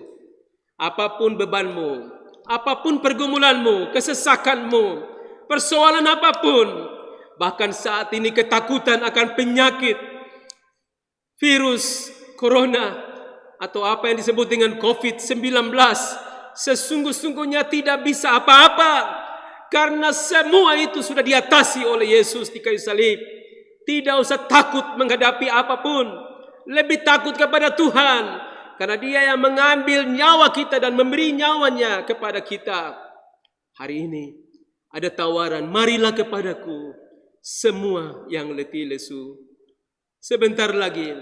apapun bebanmu, apapun pergumulanmu, kesesakanmu, persoalan apapun, bahkan saat ini ketakutan akan penyakit, virus, corona, atau apa yang disebut dengan COVID-19, sesungguh-sungguhnya tidak bisa apa-apa, karena semua itu sudah diatasi oleh Yesus di kayu salib. Tidak usah takut menghadapi apapun, lebih takut kepada Tuhan, karena Dia yang mengambil nyawa kita dan memberi nyawanya kepada kita. Hari ini ada tawaran, marilah kepadaku semua yang letih lesu. Sebentar lagi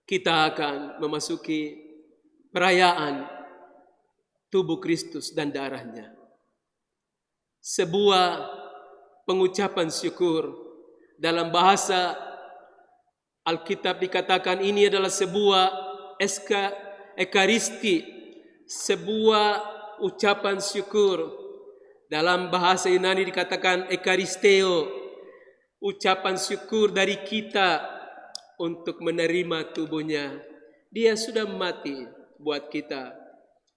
kita akan memasuki perayaan tubuh Kristus dan darahnya. Sebuah pengucapan syukur. Dalam bahasa Alkitab dikatakan ini adalah sebuah ekaristi, sebuah ucapan syukur. Dalam bahasa Yunani dikatakan ekaristeo, ucapan syukur dari kita untuk menerima tubuhnya. Dia sudah mati buat kita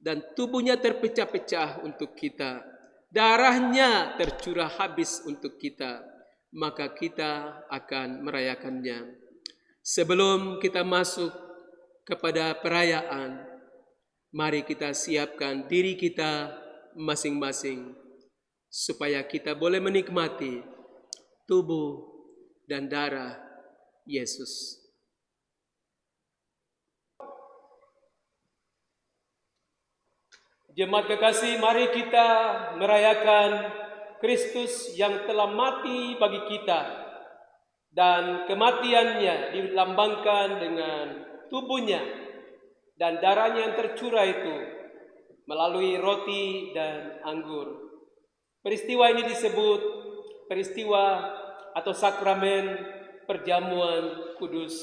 dan tubuhnya terpecah-pecah untuk kita. Darahnya tercurah habis untuk kita, maka kita akan merayakannya. Sebelum kita masuk kepada perayaan, mari kita siapkan diri kita masing-masing supaya kita boleh menikmati tubuh dan darah Yesus. Jemaat kekasih, mari kita merayakan Kristus yang telah mati bagi kita, dan kematiannya dilambangkan dengan tubuhnya dan darahnya yang tercurah itu melalui roti dan anggur. Peristiwa ini disebut peristiwa atau sakramen perjamuan kudus.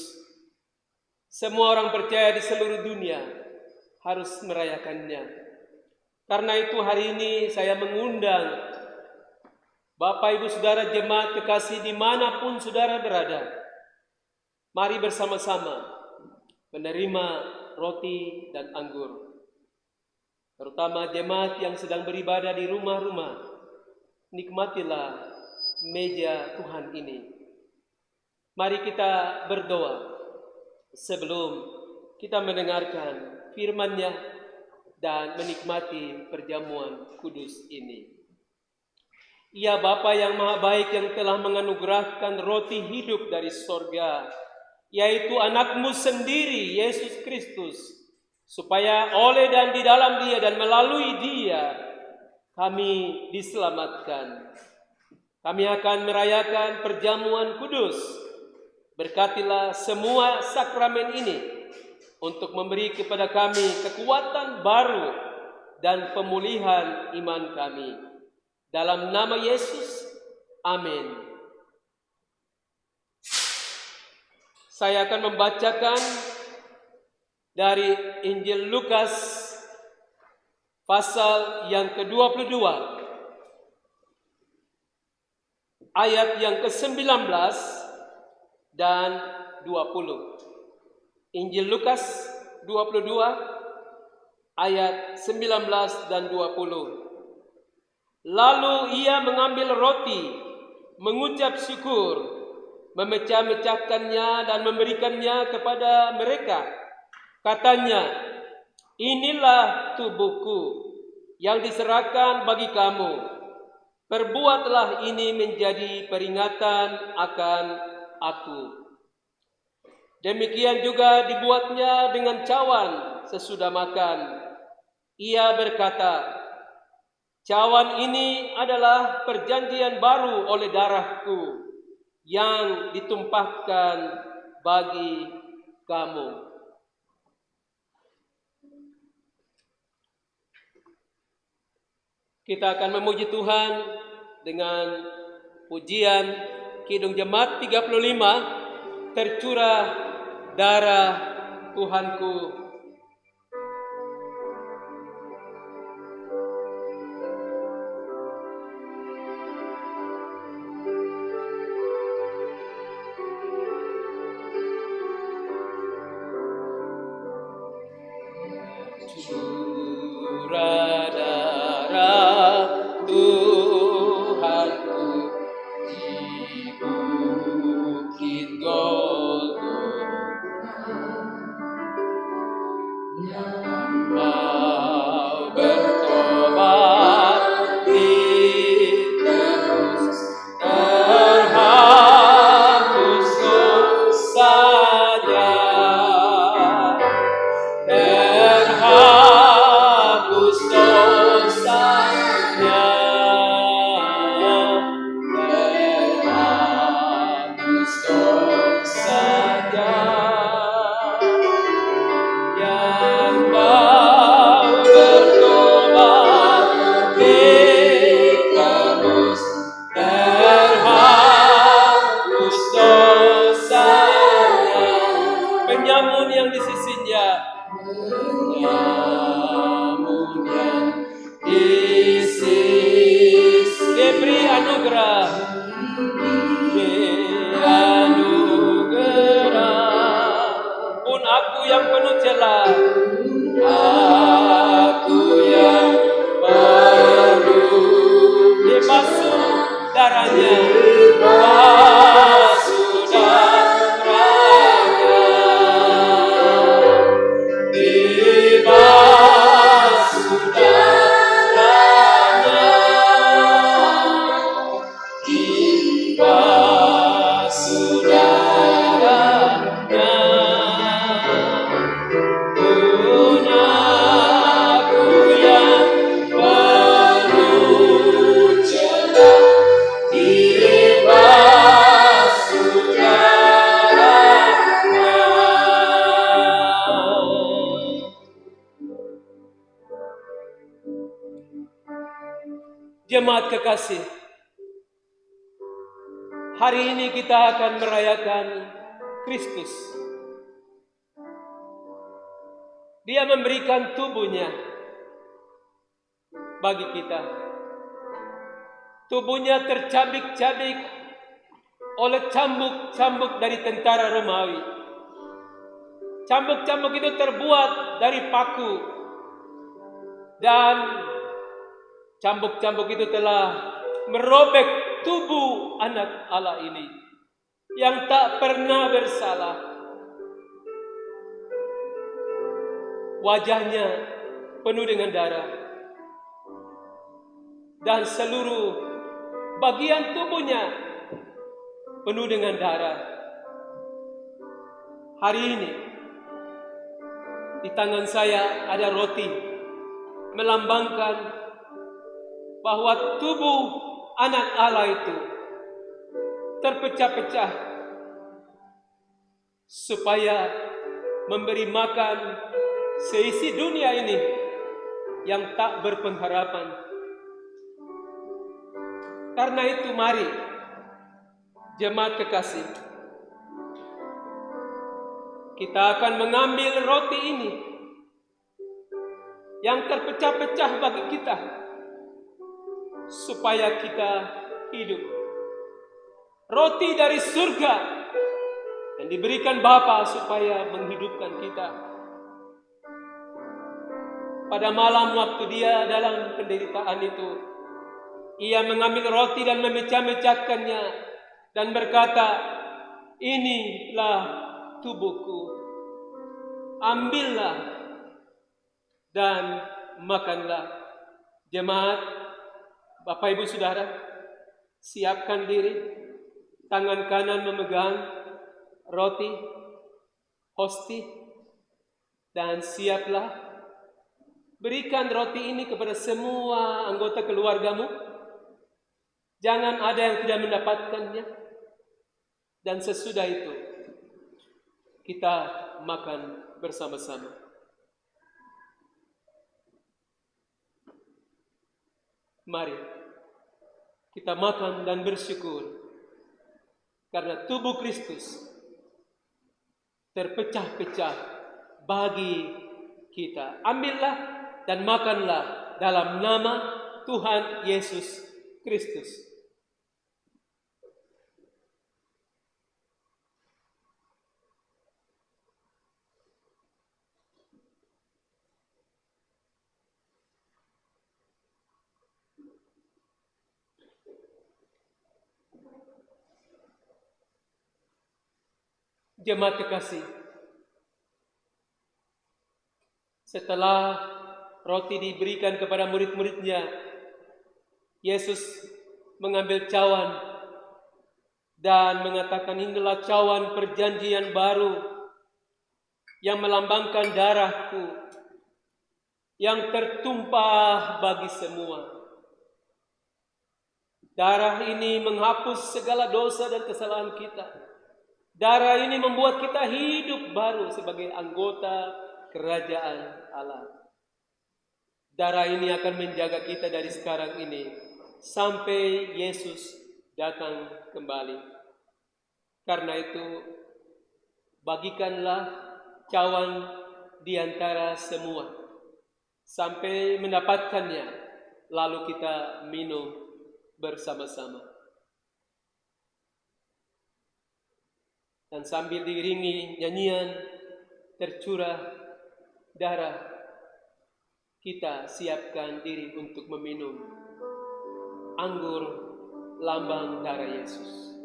Semua orang percaya di seluruh dunia harus merayakannya. Karena itu hari ini saya mengundang Bapak Ibu Saudara jemaat kekasih dimanapun saudara berada. Mari bersama-sama menerima roti dan anggur. Terutama jemaat yang sedang beribadah di rumah-rumah, nikmatilah meja Tuhan ini. Mari kita berdoa sebelum kita mendengarkan firman-Nya dan menikmati perjamuan kudus ini. Ya Bapa yang Maha Baik yang telah menganugerahkan roti hidup dari sorga, yaitu anak-Mu sendiri, Yesus Kristus, supaya oleh dan di dalam Dia dan melalui Dia, kami diselamatkan. Kami akan merayakan perjamuan kudus. Berkatilah semua sakramen ini untuk memberi kepada kami kekuatan baru dan pemulihan iman kami. Dalam nama Yesus, amin. Saya akan membacakan dari Injil Lukas pasal yang ke-22, ayat yang ke-19 dan 20. Injil Lukas 22 ayat 19 dan 20. Lalu ia mengambil roti, mengucap syukur, memecah-mecahkannya dan memberikannya kepada mereka. Katanya, inilah tubuhku yang diserahkan bagi kamu. Perbuatlah ini menjadi peringatan akan aku. Demikian juga dibuatnya dengan cawan sesudah makan. Ia berkata, cawan ini adalah perjanjian baru oleh darahku. yang ditumpahkan bagi kamu. Kita akan memuji Tuhan dengan pujian Kidung Jemaat 35, tercurah darah Tuhanku. Curah darah Tuhanku di bukit Golgota, mau bertobat ditebus, terhapus dosanya, terhapus dosanya, terhapus dosanya. Yang mau bertobat ditebus, terhapus dosanya. Penyamun yang di sisinya, penyamun yang di sisi, diberi anugerah, diberi anugerah. Pun aku yang penuh celah, aku yang penuh, dibasuh darahnya, dibasuh darahnya, dibasuh darahnya, dibasuh darahnya. Punya aku yang penuh celah, dibasuh darahnya. Jemaat kekasih, hari ini kita akan merayakan Kristus. Dia memberikan tubuhnya bagi kita. Tubuhnya tercabik-cabik oleh cambuk-cambuk dari tentara Romawi. Cambuk-cambuk itu terbuat dari paku, dan cambuk-cambuk itu telah merobek tubuh anak Allah ini yang tak pernah bersalah. Wajahnya penuh dengan darah, dan seluruh bagian tubuhnya penuh dengan darah. Hari ini di tangan saya ada roti, melambangkan bahwa tubuh anak Allah itu terpecah-pecah supaya memberi makan seisi dunia ini yang tak berpengharapan. Karena itu mari jemaat kekasih, kita akan mengambil roti ini yang terpecah-pecah bagi kita supaya kita hidup. Roti dari surga yang diberikan Bapa supaya menghidupkan kita. Pada malam waktu dia dalam penderitaan itu, ia mengambil roti dan memecah-mecahkannya dan berkata, "Inilah tubuhku, ambillah dan makanlah." Jemaat, Bapak Ibu Saudara, siapkan diri, tangan kanan memegang roti, hosti, dan siaplah. Berikan roti ini kepada semua anggota keluargamu. Jangan ada yang tidak mendapatkannya. Dan sesudah itu kita makan bersama-sama. Mari kita makan dan bersyukur karena tubuh Kristus terpecah-pecah bagi kita. Ambillah dan makanlah dalam nama Tuhan Yesus Kristus. Jemaat kekasih, setelah roti diberikan kepada murid-muridnya, Yesus mengambil cawan dan mengatakan, inilah cawan perjanjian baru yang melambangkan darahku yang tertumpah bagi semua. Darah ini menghapus segala dosa dan kesalahan kita. Darah ini membuat kita hidup baru sebagai anggota kerajaan Allah. Darah ini akan menjaga kita dari sekarang ini sampai Yesus datang kembali. Karena itu, bagikanlah cawan di antara semua sampai mendapatkannya, lalu kita minum bersama-sama. Dan sambil diiringi nyanyian tercurah darah, kita siapkan diri untuk meminum anggur lambang darah Yesus.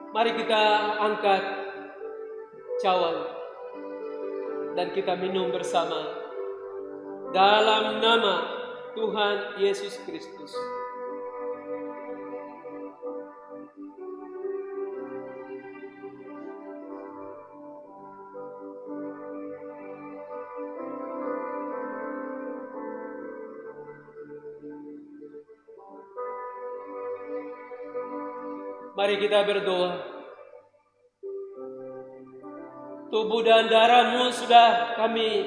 Mari kita angkat cawan dan kita minum bersama dalam nama Tuhan Yesus Kristus. Mari kita berdoa. Tubuh dan darah-Mu sudah kami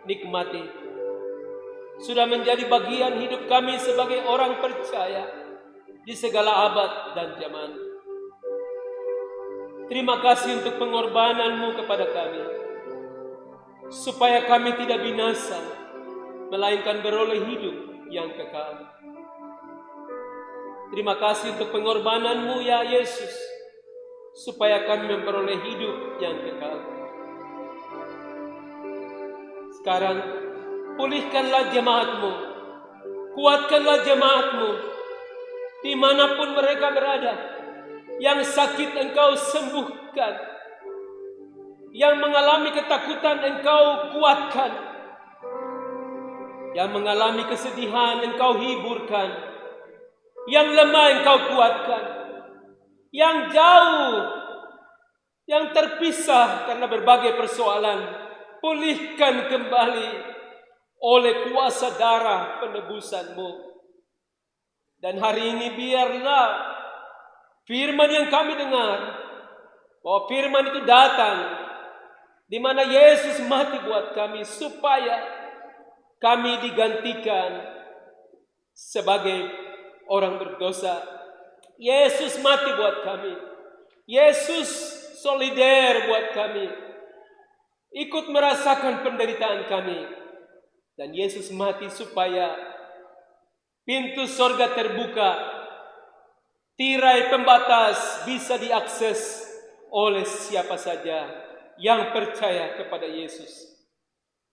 nikmati. Sudah menjadi bagian hidup kami sebagai orang percaya di segala abad dan zaman. Terima kasih untuk pengorbanan-Mu kepada kami, supaya kami tidak binasa, melainkan beroleh hidup yang kekal. Terima kasih untuk pengorbanan-Mu ya Yesus, supaya kami memperoleh hidup yang kekal. Sekarang pulihkanlah jemaat-Mu, kuatkanlah jemaat-Mu, dimanapun mereka berada. Yang sakit Engkau sembuhkan, yang mengalami ketakutan Engkau kuatkan, yang mengalami kesedihan Engkau hiburkan, yang lemah Engkau kuatkan, yang jauh, yang terpisah karena berbagai persoalan, pulihkan kembali oleh kuasa darah penebusan-Mu. Dan hari ini biarlah firman yang kami dengar, bahwa firman itu datang, di mana Yesus mati buat kami, supaya kami digantikan sebagai orang berdosa. Yesus mati buat kami. Yesus solider buat kami, ikut merasakan penderitaan kami. Dan Yesus mati supaya pintu sorga terbuka, tirai pembatas bisa diakses oleh siapa saja yang percaya kepada Yesus.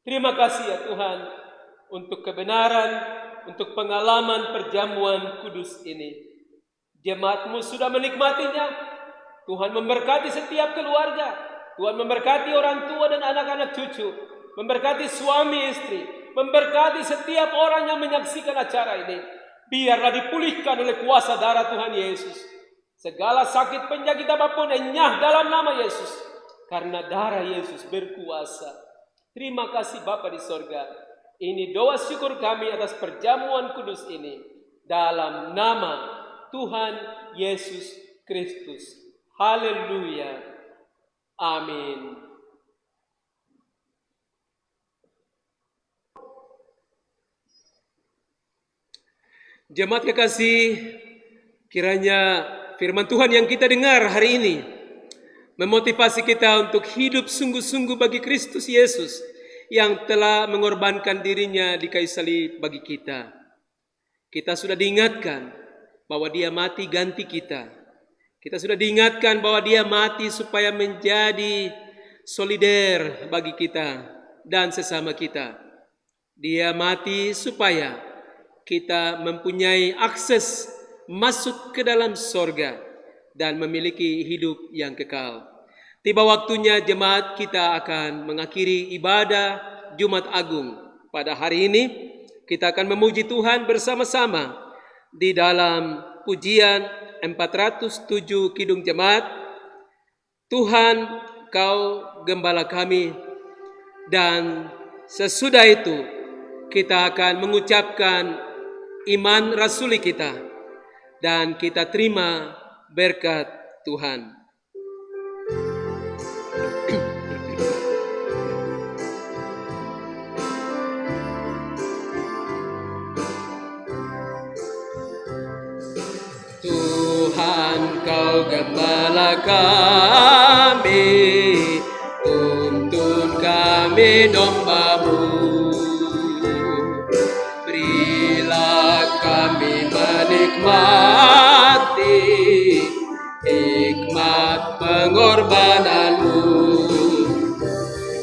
Terima kasih ya Tuhan untuk kebenaran, untuk pengalaman perjamuan kudus ini. Jemaat-Mu sudah menikmatinya. Tuhan memberkati setiap keluarga. Tuhan memberkati orang tua dan anak-anak cucu. Memberkati suami istri. Memberkati setiap orang yang menyaksikan acara ini. Biarlah dipulihkan oleh kuasa darah Tuhan Yesus. Segala sakit penyakit apapun enyah dalam nama Yesus. Karena darah Yesus berkuasa. Terima kasih Bapa di sorga. Ini doa syukur kami atas perjamuan kudus ini. Dalam nama Tuhan Yesus Kristus. Haleluya. Amin. Jemaat kekasih, kiranya firman Tuhan yang kita dengar hari ini memotivasi kita untuk hidup sungguh-sungguh bagi Kristus Yesus yang telah mengorbankan dirinya di kayu salib bagi kita. Kita sudah diingatkan bahwa Dia mati ganti kita. Kita sudah diingatkan bahwa Dia mati supaya menjadi solider bagi kita dan sesama kita. Dia mati supaya kita mempunyai akses masuk ke dalam sorga dan memiliki hidup yang kekal. Tiba waktunya jemaat kita akan mengakhiri ibadah Jumat Agung. Pada hari ini kita akan memuji Tuhan bersama-sama di dalam pujian 407 Kidung Jemaat. Tuhan, Kau Gembala kami. Dan sesudah itu kita akan mengucapkan iman rasuli kita dan kita terima berkat Tuhan. Tuhan, Kau Gembala kami, tuntun kami domba-Mu. Kami menikmati hikmat pengorbanan-Mu.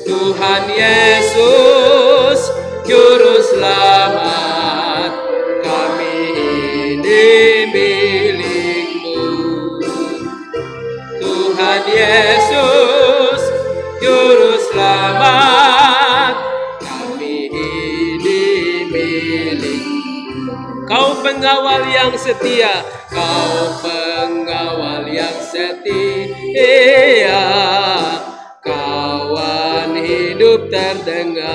Tuhan Yesus, Juru Selamat, kami ini milik-Mu. Tuhan Yesus, Juru Selamat, kami ini milik-Mu. Kau pengawal yang setia, Kau pengawal yang setia, kawan hidup terdengar.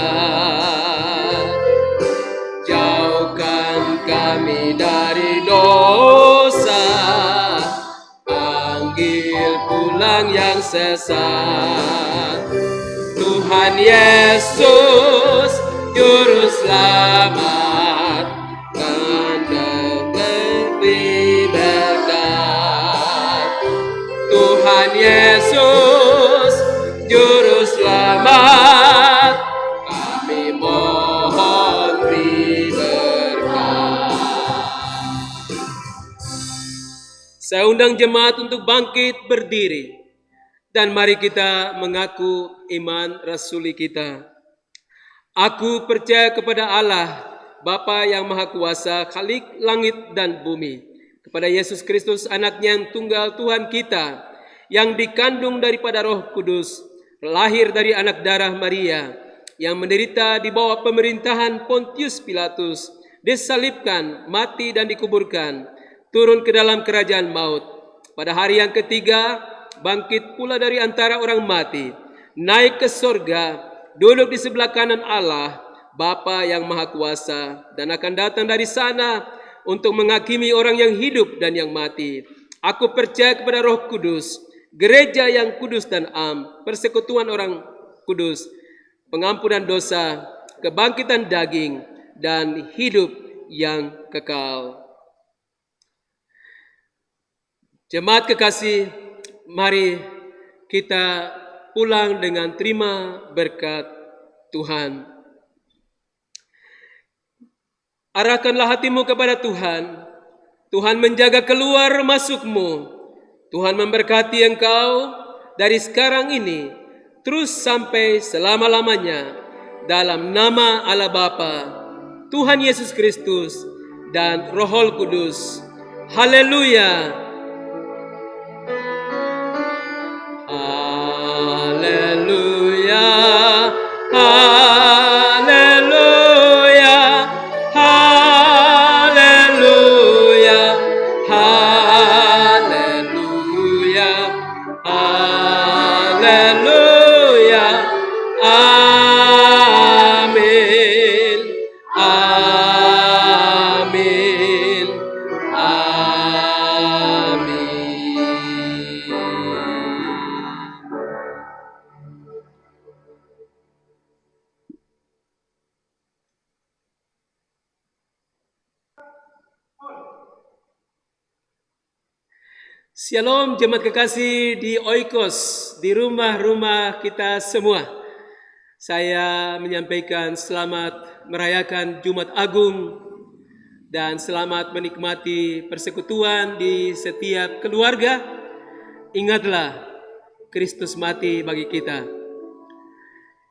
Jauhkan kami dari dosa, panggil pulang yang sesat. Tuhan Yesus, Juru Selamat, berkat. Tuhan Yesus, Juru Selamat, kami mohon beri berkat. Saya undang jemaat untuk bangkit berdiri dan mari kita mengaku iman rasuli kita. Aku percaya kepada Allah, Bapa yang Maha Kuasa, Khalik langit dan bumi, kepada Yesus Kristus, Anak-Nya yang tunggal Tuhan kita, yang dikandung daripada Roh Kudus, lahir dari anak darah Maria, yang menderita di bawah pemerintahan Pontius Pilatus, disalibkan, mati dan dikuburkan, turun ke dalam kerajaan maut. Pada hari yang ketiga, bangkit pula dari antara orang mati, naik ke sorga, duduk di sebelah kanan Allah, Bapa yang Maha Kuasa, dan akan datang dari sana untuk menghakimi orang yang hidup dan yang mati. Aku percaya kepada Roh Kudus, gereja yang kudus dan am, persekutuan orang kudus, pengampunan dosa, kebangkitan daging, dan hidup yang kekal. Jemaat kekasih, mari kita pulang dengan terima berkat Tuhan. Arahkanlah hatimu kepada Tuhan. Tuhan menjaga keluar masukmu. Tuhan memberkati engkau dari sekarang ini terus sampai selama-lamanya. Dalam nama Allah Bapa, Tuhan Yesus Kristus, dan Roh Kudus. Haleluya. Haleluya. Haleluya. Haleluya. Haleluya. Haleluya. Amin. Amin. Amin. Shalom jemaat kekasih di Oikos, di rumah-rumah kita semua. Saya menyampaikan selamat merayakan Jumat Agung dan selamat menikmati persekutuan di setiap keluarga. Ingatlah, Kristus mati bagi kita.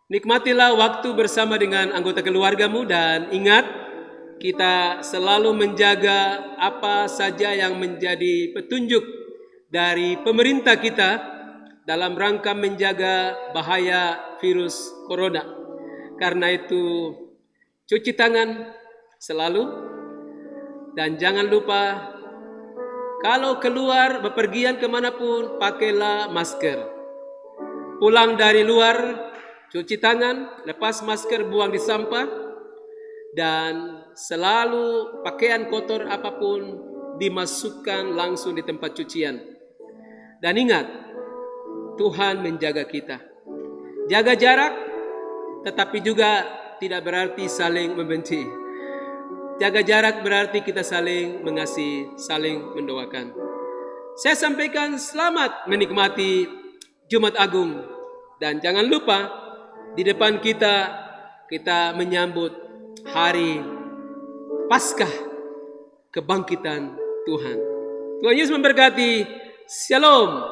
Nikmatilah waktu bersama dengan anggota keluargamu dan ingat, kita selalu menjaga apa saja yang menjadi petunjuk dari pemerintah kita dalam rangka menjaga bahaya virus corona. Karena itu, cuci tangan selalu dan jangan lupa kalau keluar bepergian kemanapun pakailah masker. Pulang dari luar, cuci tangan, lepas masker, buang di sampah, dan selalu pakaian kotor apapun dimasukkan langsung di tempat cucian. Dan ingat, Tuhan menjaga kita. Jaga jarak, tetapi juga tidak berarti saling membenci. Jaga jarak berarti kita saling mengasihi, saling mendoakan. Saya sampaikan selamat menikmati Jumat Agung. Dan jangan lupa, di depan kita menyambut hari Paskah kebangkitan Tuhan. Tuhan Yesus memberkati. Shalom.